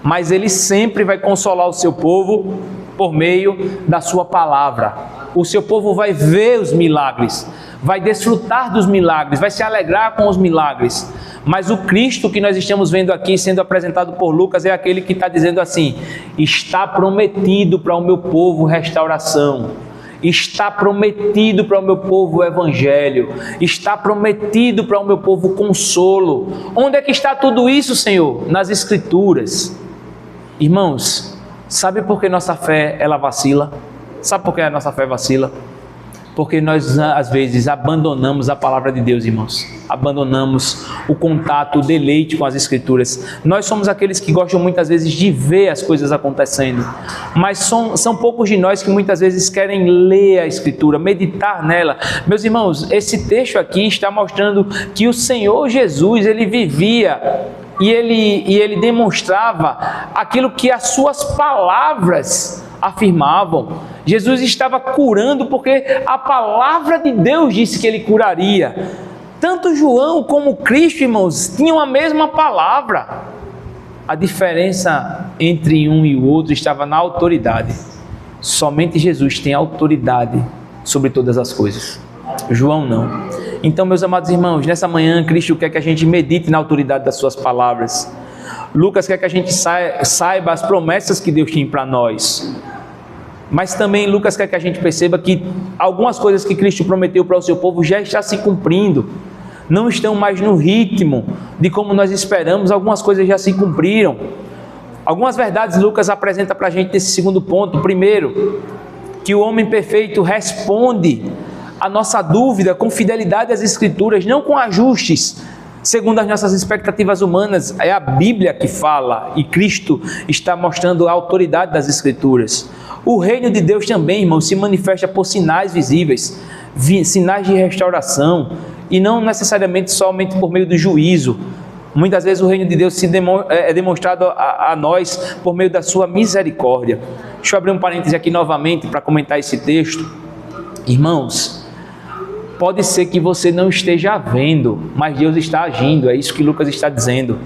mas Ele sempre vai consolar o seu povo por meio da sua palavra. O seu povo vai ver os milagres, vai desfrutar dos milagres, vai se alegrar com os milagres. Mas o Cristo que nós estamos vendo aqui sendo apresentado por Lucas é aquele que está dizendo assim: está prometido para o meu povo restauração. Está prometido para o meu povo o Evangelho. Está prometido para o meu povo consolo. Onde é que está tudo isso, Senhor? Nas Escrituras. Irmãos, sabe por que nossa fé, ela vacila? Sabe por que a nossa fé vacila? Porque nós, às vezes, abandonamos a palavra de Deus, irmãos. Abandonamos o contato, o deleite com as Escrituras. Nós somos aqueles que gostam muitas vezes de ver as coisas acontecendo. Mas são poucos de nós que muitas vezes querem ler a Escritura, meditar nela. Meus irmãos, esse texto aqui está mostrando que o Senhor Jesus, Ele vivia e ele demonstrava aquilo que as suas palavras afirmavam. Jesus estava curando porque a palavra de Deus disse que Ele curaria. Tanto João como Cristo, irmãos, tinham a mesma palavra. A diferença entre um e o outro estava na autoridade. Somente Jesus tem autoridade sobre todas as coisas. João não. Então, meus amados irmãos, nessa manhã, Cristo quer que a gente medite na autoridade das suas palavras. Lucas quer que a gente saiba as promessas que Deus tem para nós. Mas também Lucas quer que a gente perceba que algumas coisas que Cristo prometeu para o seu povo já estão se cumprindo. Não estão mais no ritmo de como nós esperamos, algumas coisas já se cumpriram. Algumas verdades Lucas apresenta para a gente nesse segundo ponto. Primeiro, que o homem perfeito responde a nossa dúvida com fidelidade às Escrituras, não com ajustes, segundo as nossas expectativas humanas. É a Bíblia que fala e Cristo está mostrando a autoridade das Escrituras. O reino de Deus também, irmãos, se manifesta por sinais visíveis, sinais de restauração, e não necessariamente somente por meio do juízo. Muitas vezes o reino de Deus é demonstrado a nós por meio da sua misericórdia. Deixa eu abrir um parêntese aqui novamente para comentar esse texto. Irmãos, pode ser que você não esteja vendo, mas Deus está agindo, é isso que Lucas está dizendo.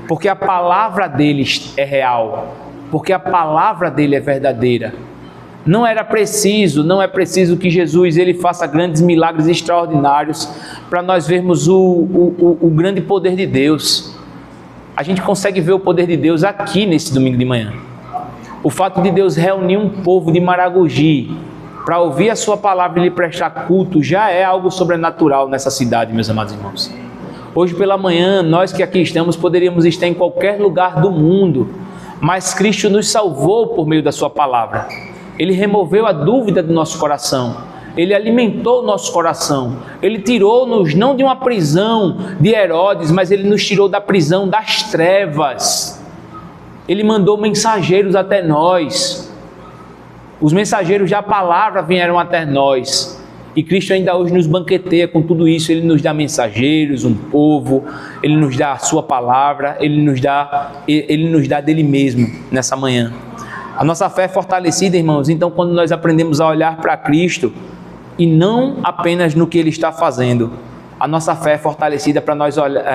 Porque a palavra dele é real, porque a palavra dele é verdadeira. Não é preciso que Jesus ele faça grandes milagres extraordinários para nós vermos o grande poder de Deus. A gente consegue ver o poder de Deus aqui nesse domingo de manhã. O fato de Deus reunir um povo de Maragogi para ouvir a sua palavra e lhe prestar culto já é algo sobrenatural nessa cidade, meus amados irmãos. Hoje pela manhã, nós que aqui estamos poderíamos estar em qualquer lugar do mundo, mas Cristo nos salvou por meio da sua palavra. Ele removeu a dúvida do nosso coração, Ele alimentou o nosso coração, Ele tirou-nos não de uma prisão de Herodes, mas Ele nos tirou da prisão das trevas. Ele mandou mensageiros até nós, os mensageiros da palavra vieram até nós, e Cristo ainda hoje nos banqueteia com tudo isso. Ele nos dá mensageiros, um povo, Ele nos dá a sua palavra, Ele nos dá dele mesmo nessa manhã. A nossa fé é fortalecida, irmãos, então quando nós aprendemos a olhar para Cristo e não apenas no que Ele está fazendo. A nossa fé é fortalecida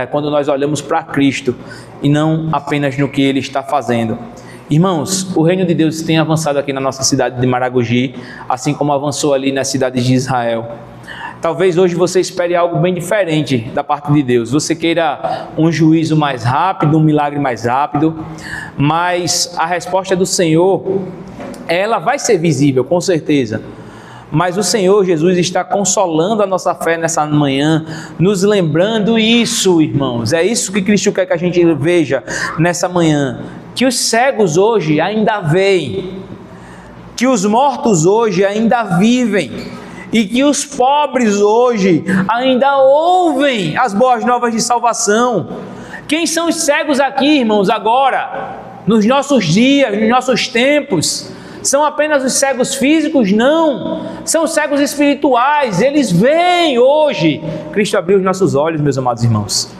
quando nós olhamos para Cristo e não apenas no que Ele está fazendo. Irmãos, o reino de Deus tem avançado aqui na nossa cidade de Maragogi, assim como avançou ali nas cidades de Israel. Talvez hoje você espere algo bem diferente da parte de Deus. Você queira um juízo mais rápido, um milagre mais rápido, mas a resposta do Senhor, ela vai ser visível, com certeza. Mas o Senhor Jesus está consolando a nossa fé nessa manhã, nos lembrando isso, irmãos. É isso que Cristo quer que a gente veja nessa manhã. Que os cegos hoje ainda veem, que os mortos hoje ainda vivem, e que os pobres hoje ainda ouvem as boas novas de salvação. Quem são os cegos aqui, irmãos, agora, nos nossos dias, nos nossos tempos? São apenas os cegos físicos? Não, são os cegos espirituais, eles veem hoje. Cristo abriu os nossos olhos, meus amados irmãos.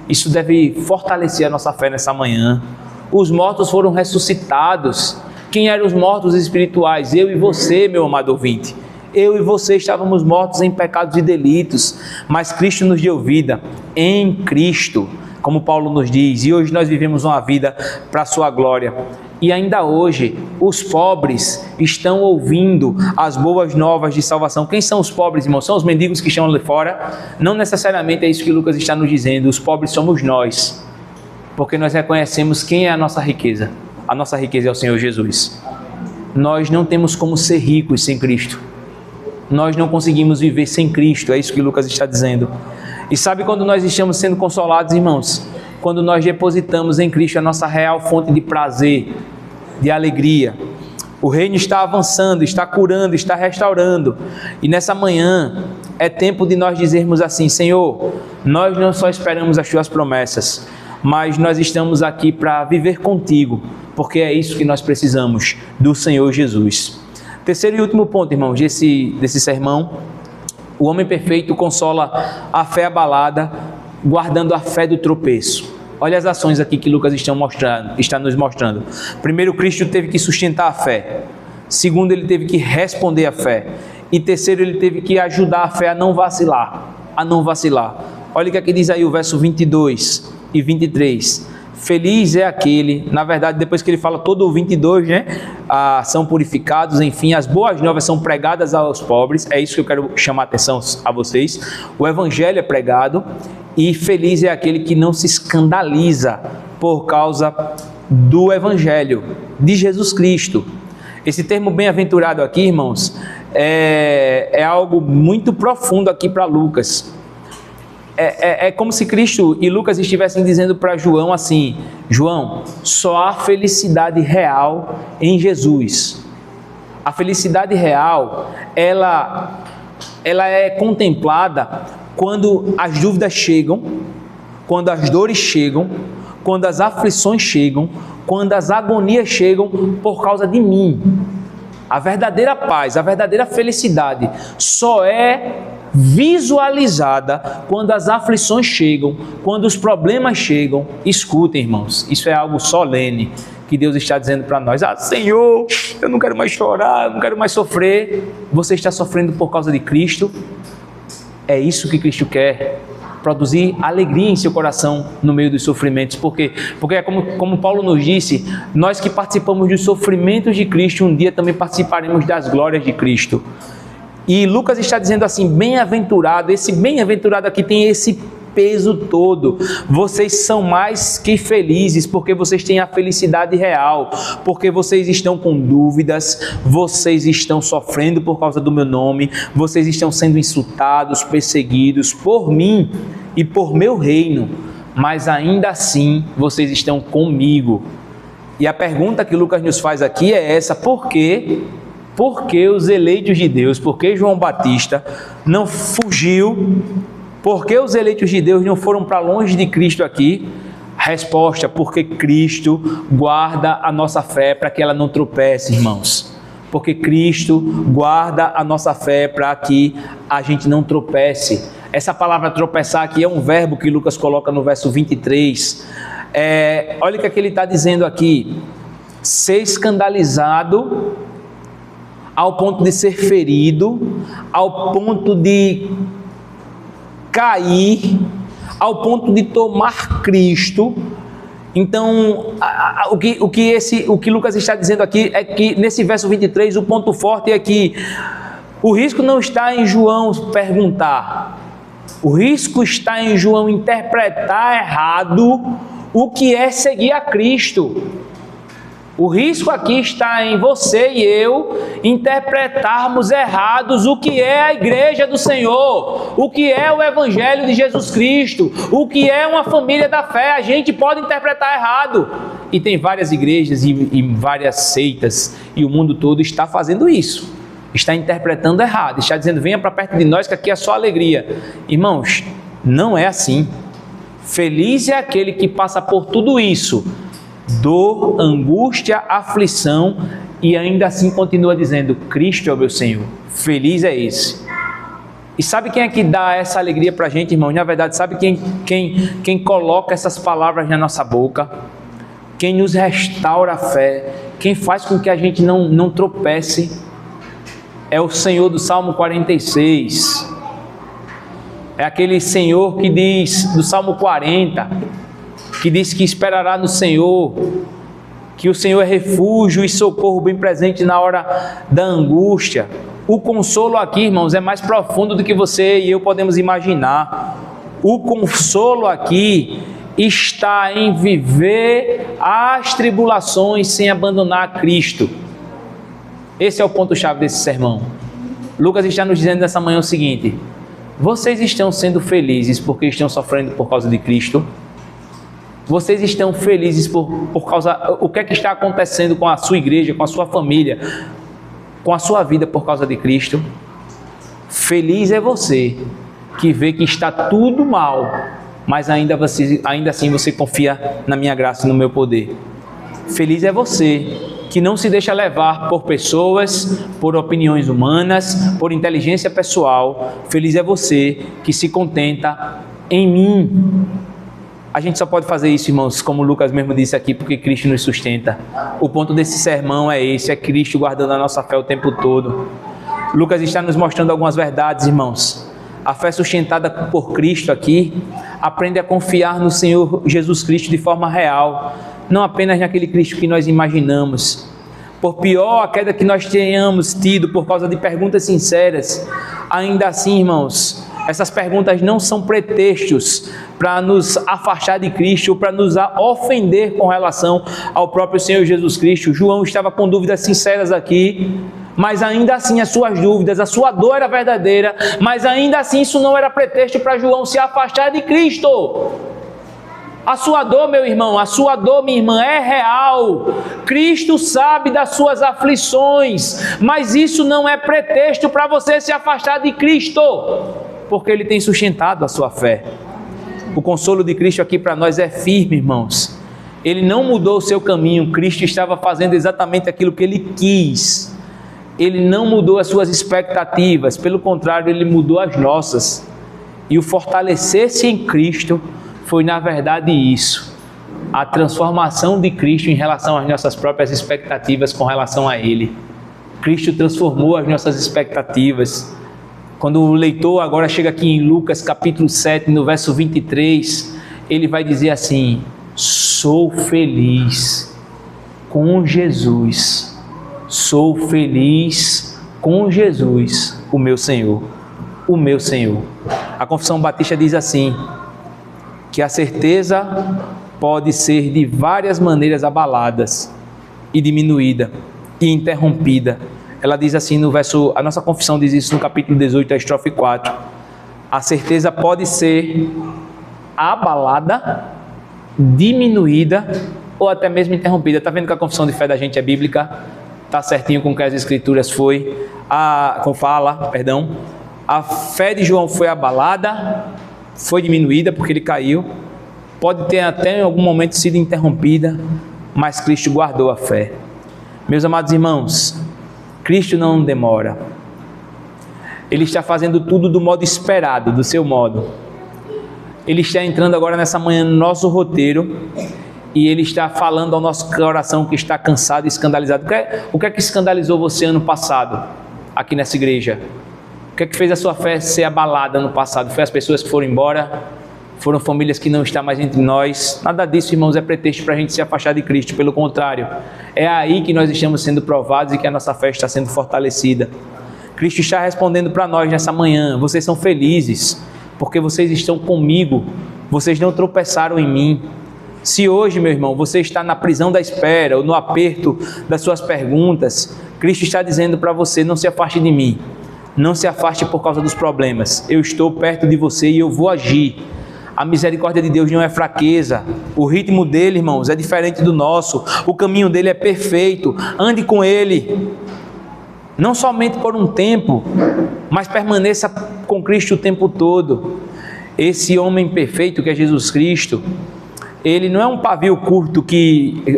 Isso deve fortalecer a nossa fé nessa manhã. Os mortos foram ressuscitados. Quem eram os mortos espirituais? Eu e você, meu amado ouvinte. Eu e você estávamos mortos em pecados e delitos, mas Cristo nos deu vida em Cristo, como Paulo nos diz, e hoje nós vivemos uma vida para a sua glória. E ainda hoje, os pobres estão ouvindo as boas novas de salvação. Quem são os pobres, irmãos? São os mendigos que estão ali fora? Não necessariamente é isso que Lucas está nos dizendo. Os pobres somos nós, porque nós reconhecemos quem é a nossa riqueza. A nossa riqueza é o Senhor Jesus. Nós não temos como ser ricos sem Cristo. Nós não conseguimos viver sem Cristo, é isso que Lucas está dizendo. E sabe quando nós estamos sendo consolados, irmãos? Quando nós depositamos em Cristo a nossa real fonte de prazer, de alegria. O reino está avançando, está curando, está restaurando. E nessa manhã é tempo de nós dizermos assim: Senhor, nós não só esperamos as tuas promessas, mas nós estamos aqui para viver contigo, porque é isso que nós precisamos do Senhor Jesus. Terceiro e último ponto, irmãos, desse sermão: o homem perfeito consola a fé abalada, guardando a fé do tropeço. Olha as ações aqui que Lucas está nos mostrando. Primeiro, Cristo teve que sustentar a fé. Segundo, ele teve que responder à fé. E terceiro, ele teve que ajudar a fé a não vacilar. Olha o que aqui diz aí o verso 22 e 23. Feliz é aquele, na verdade, depois que ele fala todo o 22, né? São purificados, enfim, as boas novas são pregadas aos pobres. É isso que eu quero chamar a atenção a vocês. O evangelho é pregado e feliz é aquele que não se escandaliza por causa do evangelho de Jesus Cristo. Esse termo bem-aventurado aqui, irmãos, é algo muito profundo aqui para Lucas. É como se Cristo e Lucas estivessem dizendo para João assim: João, só há felicidade real em Jesus. A felicidade real, ela é contemplada quando as dúvidas chegam, quando as dores chegam, quando as aflições chegam, quando as agonias chegam por causa de mim. A verdadeira paz, a verdadeira felicidade só é visualizada quando as aflições chegam, quando os problemas chegam. Escutem, irmãos, isso é algo solene que Deus está dizendo para nós. Senhor, eu não quero mais chorar, eu não quero mais sofrer. Você está sofrendo por causa de Cristo? É isso que Cristo quer, produzir alegria em seu coração no meio dos sofrimentos. Por quê? Porque é como Paulo nos disse, nós que participamos dos sofrimentos de Cristo, um dia também participaremos das glórias de Cristo. E Lucas está dizendo assim, bem-aventurado. Esse bem-aventurado aqui tem esse peso todo. Vocês são mais que felizes, porque vocês têm a felicidade real, porque vocês estão com dúvidas, vocês estão sofrendo por causa do meu nome, vocês estão sendo insultados, perseguidos por mim e por meu reino, mas ainda assim vocês estão comigo. E a pergunta que Lucas nos faz aqui é essa: por quê? Porque os eleitos de Deus, porque João Batista não fugiu, porque os eleitos de Deus não foram para longe de Cristo aqui? Resposta: porque Cristo guarda a nossa fé para que ela não tropece, irmãos. Porque Cristo guarda a nossa fé para que a gente não tropece. Essa palavra tropeçar aqui é um verbo que Lucas coloca no verso 23. Olha o que ele está dizendo aqui: ser escandalizado ao ponto de ser ferido, ao ponto de cair, ao ponto de tomar Cristo. Então, o que Lucas está dizendo aqui é que nesse verso 23, o ponto forte é que o risco não está em João perguntar, o risco está em João interpretar errado o que é seguir a Cristo. O risco aqui está em você e eu interpretarmos errados o que é a igreja do Senhor, o que é o evangelho de Jesus Cristo, o que é uma família da fé. A gente pode interpretar errado. E tem várias igrejas e várias seitas, e o mundo todo está fazendo isso. Está interpretando errado, está dizendo: venha para perto de nós que aqui é só alegria. Irmãos, não é assim. Feliz é aquele que passa por tudo isso, dor, angústia, aflição, e ainda assim continua dizendo: Cristo é o meu Senhor. Feliz é esse. E sabe quem é que dá essa alegria para a gente, irmão? Na verdade, sabe quem coloca essas palavras na nossa boca? Quem nos restaura a fé, quem faz com que a gente não tropece, é o Senhor do Salmo 46. É aquele Senhor que diz, do Salmo 40, que diz que esperará no Senhor, que o Senhor é refúgio e socorro bem presente na hora da angústia. O consolo aqui, irmãos, é mais profundo do que você e eu podemos imaginar. O consolo aqui está em viver as tribulações sem abandonar Cristo. Esse é o ponto-chave desse sermão. Lucas está nos dizendo nessa manhã o seguinte: vocês estão sendo felizes porque estão sofrendo por causa de Cristo? Vocês estão felizes por causa... O que é que está acontecendo com a sua igreja, com a sua família, com a sua vida por causa de Cristo? Feliz é você que vê que está tudo mal, mas ainda assim você confia na minha graça e no meu poder. Feliz é você que não se deixa levar por pessoas, por opiniões humanas, por inteligência pessoal. Feliz é você que se contenta em mim. A gente só pode fazer isso, irmãos, como Lucas mesmo disse aqui, porque Cristo nos sustenta. O ponto desse sermão é esse, é Cristo guardando a nossa fé o tempo todo. Lucas está nos mostrando algumas verdades, irmãos. A fé sustentada por Cristo aqui aprende a confiar no Senhor Jesus Cristo de forma real, não apenas naquele Cristo que nós imaginamos. Por pior a queda que nós tenhamos tido por causa de perguntas sinceras, ainda assim, irmãos, essas perguntas não são pretextos para nos afastar de Cristo ou para nos ofender com relação ao próprio Senhor Jesus Cristo. João estava com dúvidas sinceras aqui, mas ainda assim as suas dúvidas, a sua dor era verdadeira, mas ainda assim isso não era pretexto para João se afastar de Cristo. A sua dor, meu irmão, a sua dor, minha irmã, é real. Cristo sabe das suas aflições, mas isso não é pretexto para você se afastar de Cristo, porque Ele tem sustentado a sua fé. O consolo de Cristo aqui para nós é firme, irmãos. Ele não mudou o seu caminho, Cristo estava fazendo exatamente aquilo que Ele quis. Ele não mudou as suas expectativas, pelo contrário, Ele mudou as nossas. E o fortalecer-se em Cristo foi, na verdade, isso. A transformação de Cristo em relação às nossas próprias expectativas com relação a Ele. Cristo transformou as nossas expectativas. Quando o leitor agora chega aqui em Lucas capítulo 7, no verso 23, ele vai dizer assim: sou feliz com Jesus. Sou feliz com Jesus, o meu Senhor. O meu Senhor. A Confissão Batista diz assim, que a certeza pode ser de várias maneiras abaladas e diminuída e interrompida. Ela diz assim no verso, a nossa confissão diz isso no capítulo 18, a estrofe 4. A certeza pode ser abalada, diminuída ou até mesmo interrompida. Está vendo que a confissão de fé da gente é bíblica? Está certinho com o que as Escrituras perdão. A fé de João foi abalada, foi diminuída porque ele caiu, pode ter até em algum momento sido interrompida, mas Cristo guardou a fé. Meus amados irmãos, Cristo não demora. Ele está fazendo tudo do modo esperado, do seu modo. Ele está entrando agora nessa manhã no nosso roteiro e Ele está falando ao nosso coração que está cansado e escandalizado. O que é que escandalizou você ano passado, aqui nessa igreja? O que é que fez a sua fé ser abalada no passado? Foi as pessoas que foram embora? Foram famílias que não estão mais entre nós? Nada disso, irmãos, é pretexto para a gente se afastar de Cristo. Pelo contrário, é aí que nós estamos sendo provados e que a nossa fé está sendo fortalecida. Cristo está respondendo para nós nessa manhã: vocês são felizes, porque vocês estão comigo, vocês não tropeçaram em mim. Se hoje, meu irmão, você está na prisão da espera ou no aperto das suas perguntas, Cristo está dizendo para você: não se afaste de mim. Não se afaste por causa dos problemas. Eu estou perto de você e eu vou agir. A misericórdia de Deus não é fraqueza. O ritmo dele, irmãos, é diferente do nosso. O caminho dele é perfeito. Ande com ele. Não somente por um tempo, mas permaneça com Cristo o tempo todo. Esse homem perfeito que é Jesus Cristo, ele não é um pavio curto,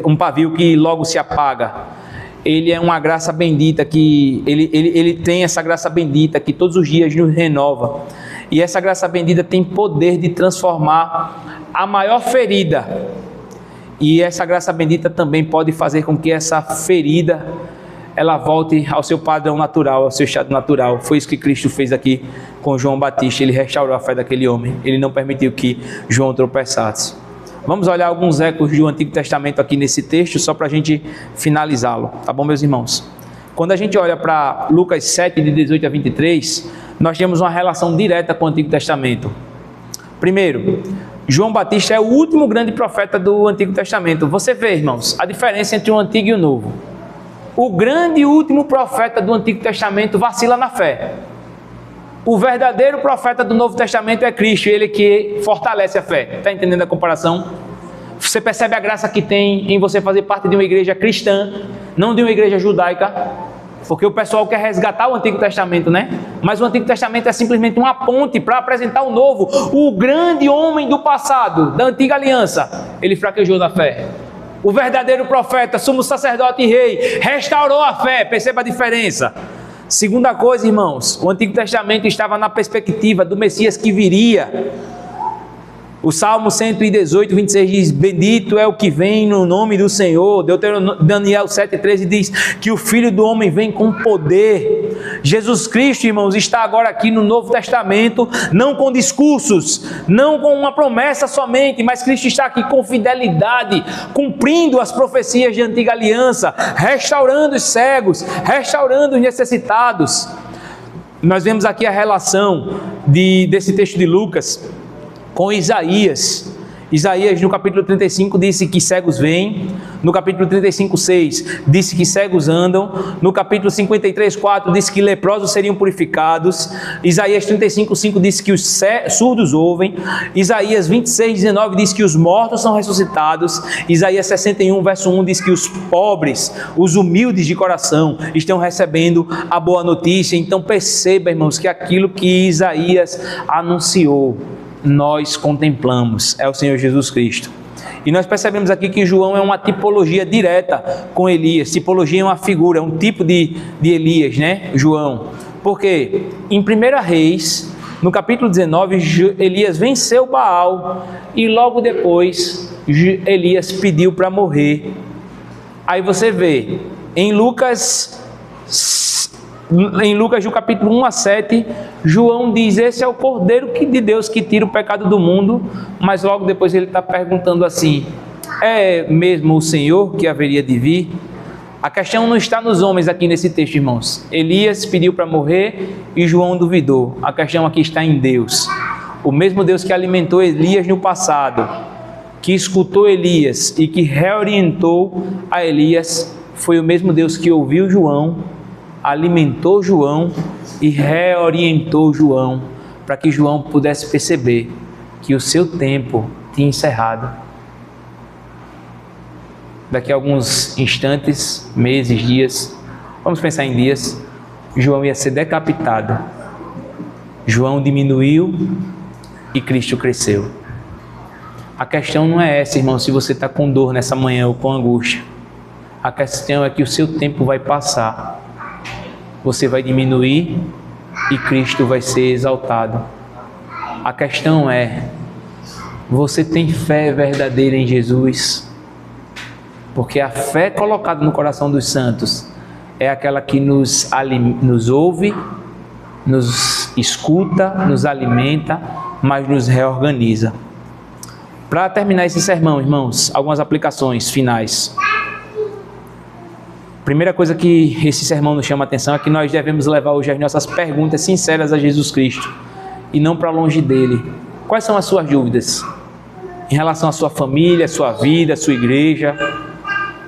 um pavio que logo se apaga. Ele é uma graça bendita que ele tem essa graça bendita que todos os dias nos renova. E essa graça bendita tem poder de transformar a maior ferida. E essa graça bendita também pode fazer com que essa ferida ela volte ao seu padrão natural, ao seu estado natural. Foi isso que Cristo fez aqui com João Batista. Ele restaurou a fé daquele homem. Ele não permitiu que João tropeçasse. Vamos olhar alguns ecos do Antigo Testamento aqui nesse texto, só para a gente finalizá-lo, tá bom, meus irmãos? Quando a gente olha para Lucas 7, de 18 a 23, nós temos uma relação direta com o Antigo Testamento. Primeiro, João Batista é o último grande profeta do Antigo Testamento. Você vê, irmãos, a diferença entre o Antigo e o Novo. O grande e último profeta do Antigo Testamento vacila na fé. O verdadeiro profeta do Novo Testamento é Cristo, ele que fortalece a fé. Está entendendo a comparação? Você percebe a graça que tem em você fazer parte de uma igreja cristã, não de uma igreja judaica, porque o pessoal quer resgatar o Antigo Testamento, né? Mas o Antigo Testamento é simplesmente uma ponte para apresentar o Novo. O grande homem do passado, da antiga aliança, ele fraquejou na fé. O verdadeiro profeta, sumo sacerdote e rei, restaurou a fé. Perceba a diferença. Segunda coisa, irmãos, o Antigo Testamento estava na perspectiva do Messias que viria. O Salmo 118, 26 diz: bendito é o que vem no nome do Senhor. Daniel 7,13 diz que o Filho do Homem vem com poder. Jesus Cristo, irmãos, está agora aqui no Novo Testamento, não com discursos, não com uma promessa somente, mas Cristo está aqui com fidelidade, cumprindo as profecias de antiga aliança, restaurando os cegos, restaurando os necessitados. Nós vemos aqui a relação desse texto de Lucas com Isaías. Isaías no capítulo 35 disse que cegos veem, no capítulo 35:6 disse que cegos andam, no capítulo 53:4 disse que leprosos seriam purificados, Isaías 35:5 disse que os surdos ouvem, Isaías 26:19 diz que os mortos são ressuscitados, Isaías 61:1 diz que os pobres, os humildes de coração estão recebendo a boa notícia. Então perceba, irmãos, que aquilo que Isaías anunciou, nós contemplamos, é o Senhor Jesus Cristo. E nós percebemos aqui que João é uma tipologia direta com Elias. Tipologia é uma figura, é um tipo de Elias, né? João. Porque em 1 Reis, no capítulo 19, Elias venceu Baal e logo depois Elias pediu para morrer. Aí você vê, em Lucas no capítulo 1-7, João diz: esse é o Cordeiro de Deus que tira o pecado do mundo, mas logo depois ele está perguntando assim: é mesmo o Senhor que haveria de vir? A questão não está nos homens aqui nesse texto, irmãos. Elias pediu para morrer e João duvidou. A questão aqui está em Deus. O mesmo Deus que alimentou Elias no passado, que escutou Elias e que reorientou a Elias, foi o mesmo Deus que ouviu João, alimentou João e reorientou João, para que João pudesse perceber que o seu tempo tinha encerrado. Daqui a alguns instantes, meses, dias, vamos pensar em dias, João ia ser decapitado. João diminuiu e Cristo cresceu. A questão não é essa, irmão, se você está com dor nessa manhã ou com angústia. A questão é que o seu tempo vai passar. Você vai diminuir e Cristo vai ser exaltado. A questão é: você tem fé verdadeira em Jesus? Porque a fé colocada no coração dos santos é aquela que nos ouve, nos escuta, nos alimenta, mas nos reorganiza. Para terminar esse sermão, irmãos, algumas aplicações finais. Primeira coisa que esse sermão nos chama a atenção é que nós devemos levar hoje as nossas perguntas sinceras a Jesus Cristo e não para longe dele. Quais são as suas dúvidas em relação à sua família, à sua vida, à sua igreja?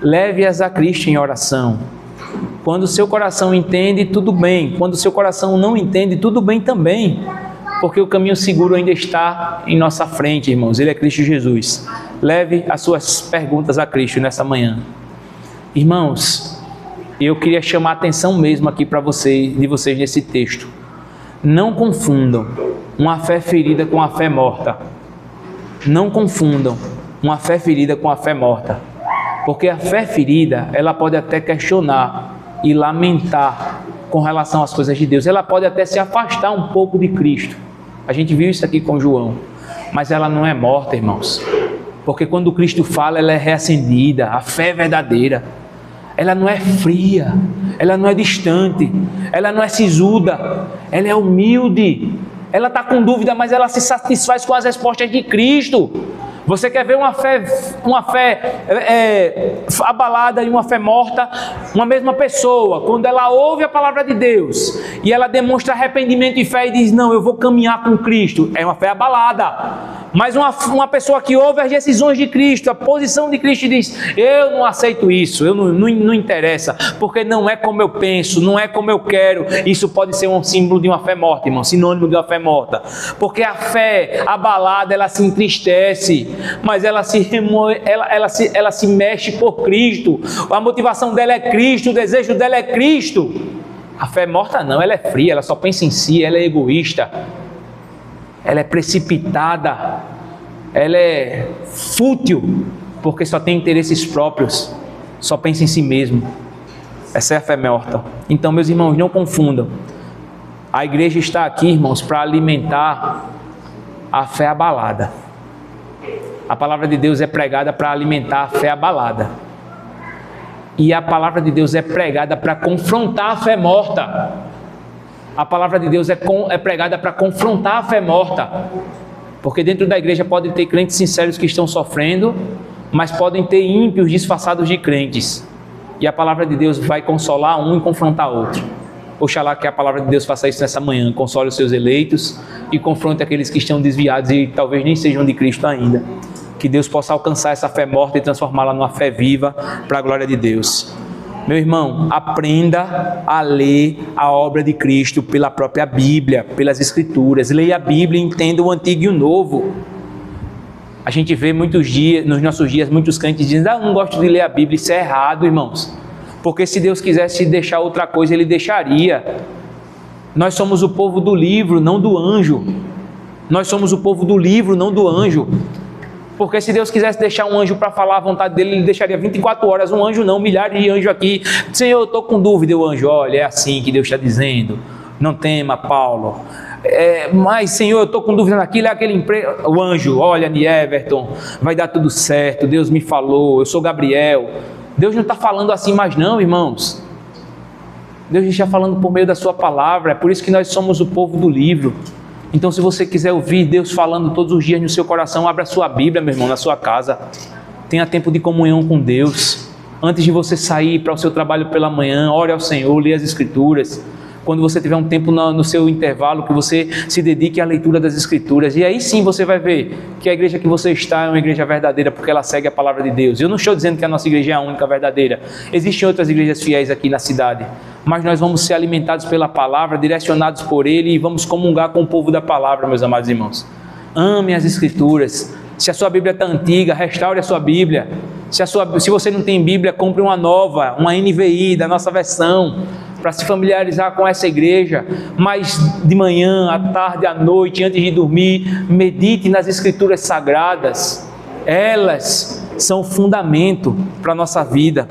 Leve-as a Cristo em oração. Quando o seu coração entende, tudo bem. Quando o seu coração não entende, tudo bem também, porque o caminho seguro ainda está em nossa frente, irmãos. Ele é Cristo Jesus. Leve as suas perguntas a Cristo nessa manhã. Irmãos, eu queria chamar a atenção mesmo aqui para vocês nesse texto. Não confundam uma fé ferida com a fé morta. Não confundam uma fé ferida com a fé morta. Porque a fé ferida, ela pode até questionar e lamentar com relação às coisas de Deus. Ela pode até se afastar um pouco de Cristo. A gente viu isso aqui com João. Mas ela não é morta, irmãos. Porque quando Cristo fala, ela é reacendida. A fé é verdadeira. Ela não é fria, ela não é distante, ela não é sisuda, ela é humilde, ela está com dúvida, mas ela se satisfaz com as respostas de Cristo. Você quer ver uma fé abalada e uma fé morta? Uma mesma pessoa, quando ela ouve a palavra de Deus e ela demonstra arrependimento e fé e diz: não, eu vou caminhar com Cristo, é uma fé abalada. Mas uma pessoa que ouve as decisões de Cristo, a posição de Cristo, e diz: eu não aceito isso, eu não interessa, porque não é como eu penso, não é como eu quero. Isso pode ser um símbolo de uma fé morta, irmão, sinônimo de uma fé morta. Porque a fé abalada, ela se entristece, mas ela se mexe por Cristo. A motivação dela é Cristo, o desejo dela é Cristo. A fé morta não, ela é fria, ela só pensa em si, ela é egoísta, ela é precipitada, ela é fútil, porque só tem interesses próprios, só pensa em si mesmo. Essa é a fé morta. Então, meus irmãos, não confundam. A igreja está aqui, irmãos, para alimentar a fé abalada. A palavra de Deus é pregada para alimentar a fé abalada. E a palavra de Deus é pregada para confrontar a fé morta. A palavra de Deus é pregada para confrontar a fé morta. Porque dentro da igreja pode ter crentes sinceros que estão sofrendo, mas podem ter ímpios disfarçados de crentes. E a palavra de Deus vai consolar um e confrontar outro. Oxalá que a palavra de Deus faça isso nessa manhã, console os seus eleitos e confronte aqueles que estão desviados e talvez nem sejam de Cristo ainda. Que Deus possa alcançar essa fé morta e transformá-la numa fé viva para a glória de Deus. Meu irmão, aprenda a ler a obra de Cristo pela própria Bíblia, pelas Escrituras. Leia a Bíblia e entenda o Antigo e o Novo. A gente vê nos nossos dias, muitos crentes dizendo: eu não gosto de ler a Bíblia. Isso é errado, irmãos. Porque se Deus quisesse deixar outra coisa, Ele deixaria. Nós somos o povo do livro, não do anjo. Nós somos o povo do livro, não do anjo. Porque se Deus quisesse deixar um anjo para falar a vontade dele, Ele deixaria 24 horas, um anjo não, milhares de anjos aqui. Senhor, eu estou com dúvida. O anjo: olha, é assim que Deus está dizendo. Não tema, Paulo. Mas, Senhor, eu estou com dúvida naquilo, é aquele emprego. O anjo: olha, Everton, vai dar tudo certo, Deus me falou, eu sou Gabriel. Deus não está falando assim mais não, irmãos. Deus está falando por meio da sua palavra. É por isso que nós somos o povo do livro. Então, se você quiser ouvir Deus falando todos os dias no seu coração, abra a sua Bíblia, meu irmão, na sua casa. Tenha tempo de comunhão com Deus. Antes de você sair para o seu trabalho pela manhã, ore ao Senhor, leia as Escrituras. Quando você tiver um tempo no seu intervalo, que você se dedique à leitura das Escrituras. E aí sim você vai ver que a igreja que você está é uma igreja verdadeira, porque ela segue a palavra de Deus. Eu não estou dizendo que a nossa igreja é a única verdadeira. Existem outras igrejas fiéis aqui na cidade. Mas nós vamos ser alimentados pela palavra, direcionados por Ele, e vamos comungar com o povo da palavra, meus amados irmãos. Ame as Escrituras. Se a sua Bíblia está antiga, restaure a sua Bíblia. Se você não tem Bíblia, compre uma nova, uma NVI da nossa versão, para se familiarizar com essa igreja. Mas de manhã, à tarde, à noite, antes de dormir, medite nas Escrituras sagradas. Elas são o fundamento para a nossa vida.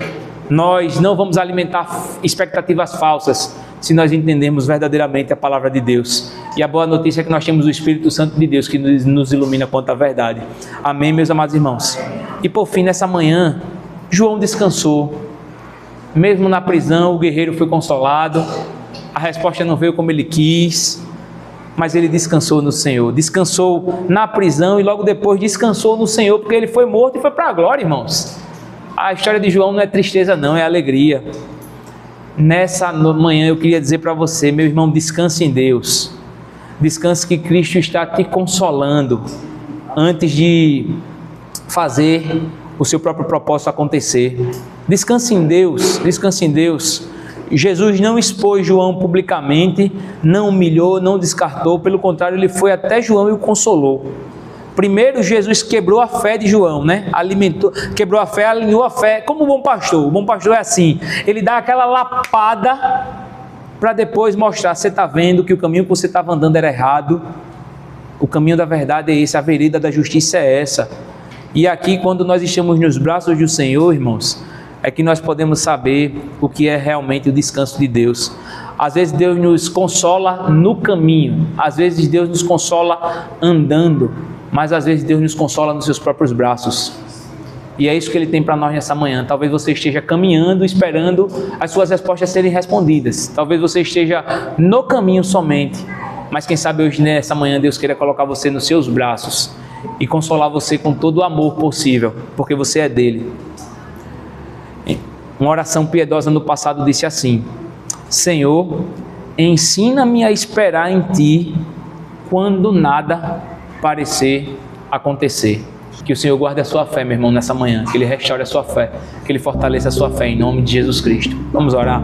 Nós não vamos alimentar expectativas falsas se nós entendemos verdadeiramente a palavra de Deus. E a boa notícia é que nós temos o Espírito Santo de Deus que nos ilumina quanto à verdade. Amém, meus amados irmãos? E por fim, nessa manhã, João descansou. Mesmo na prisão, o guerreiro foi consolado. A resposta não veio como ele quis, mas ele descansou no Senhor. Descansou na prisão e logo depois descansou no Senhor, porque ele foi morto e foi para a glória, irmãos. A história de João não é tristeza não, é alegria. Nessa manhã eu queria dizer para você, meu irmão, descanse em Deus. Descanse que Cristo está te consolando antes de fazer o seu próprio propósito acontecer. Descanse em Deus, descanse em Deus. Jesus não expôs João publicamente, não humilhou, não descartou, pelo contrário, ele foi até João e o consolou. Primeiro, Jesus quebrou a fé de João, né? Quebrou a fé, alinhou a fé, como o bom pastor. O bom pastor é assim, ele dá aquela lapada para depois mostrar: você está vendo que o caminho que você estava andando era errado, o caminho da verdade é esse, a vereda da justiça é essa. E aqui, quando nós estamos nos braços do Senhor, irmãos, é que nós podemos saber o que é realmente o descanso de Deus. Às vezes Deus nos consola no caminho, às vezes Deus nos consola andando, mas às vezes Deus nos consola nos seus próprios braços. E é isso que Ele tem para nós nessa manhã. Talvez você esteja caminhando, esperando as suas respostas serem respondidas. Talvez você esteja no caminho somente, mas quem sabe hoje, nessa manhã, Deus queira colocar você nos seus braços e consolar você com todo o amor possível, porque você é dele. Uma oração piedosa no passado disse assim: Senhor, ensina-me a esperar em Ti quando nada parecer acontecer. Que o Senhor guarde a sua fé, meu irmão, nessa manhã, que Ele restaure a sua fé, que Ele fortaleça a sua fé, em nome de Jesus Cristo. Vamos orar.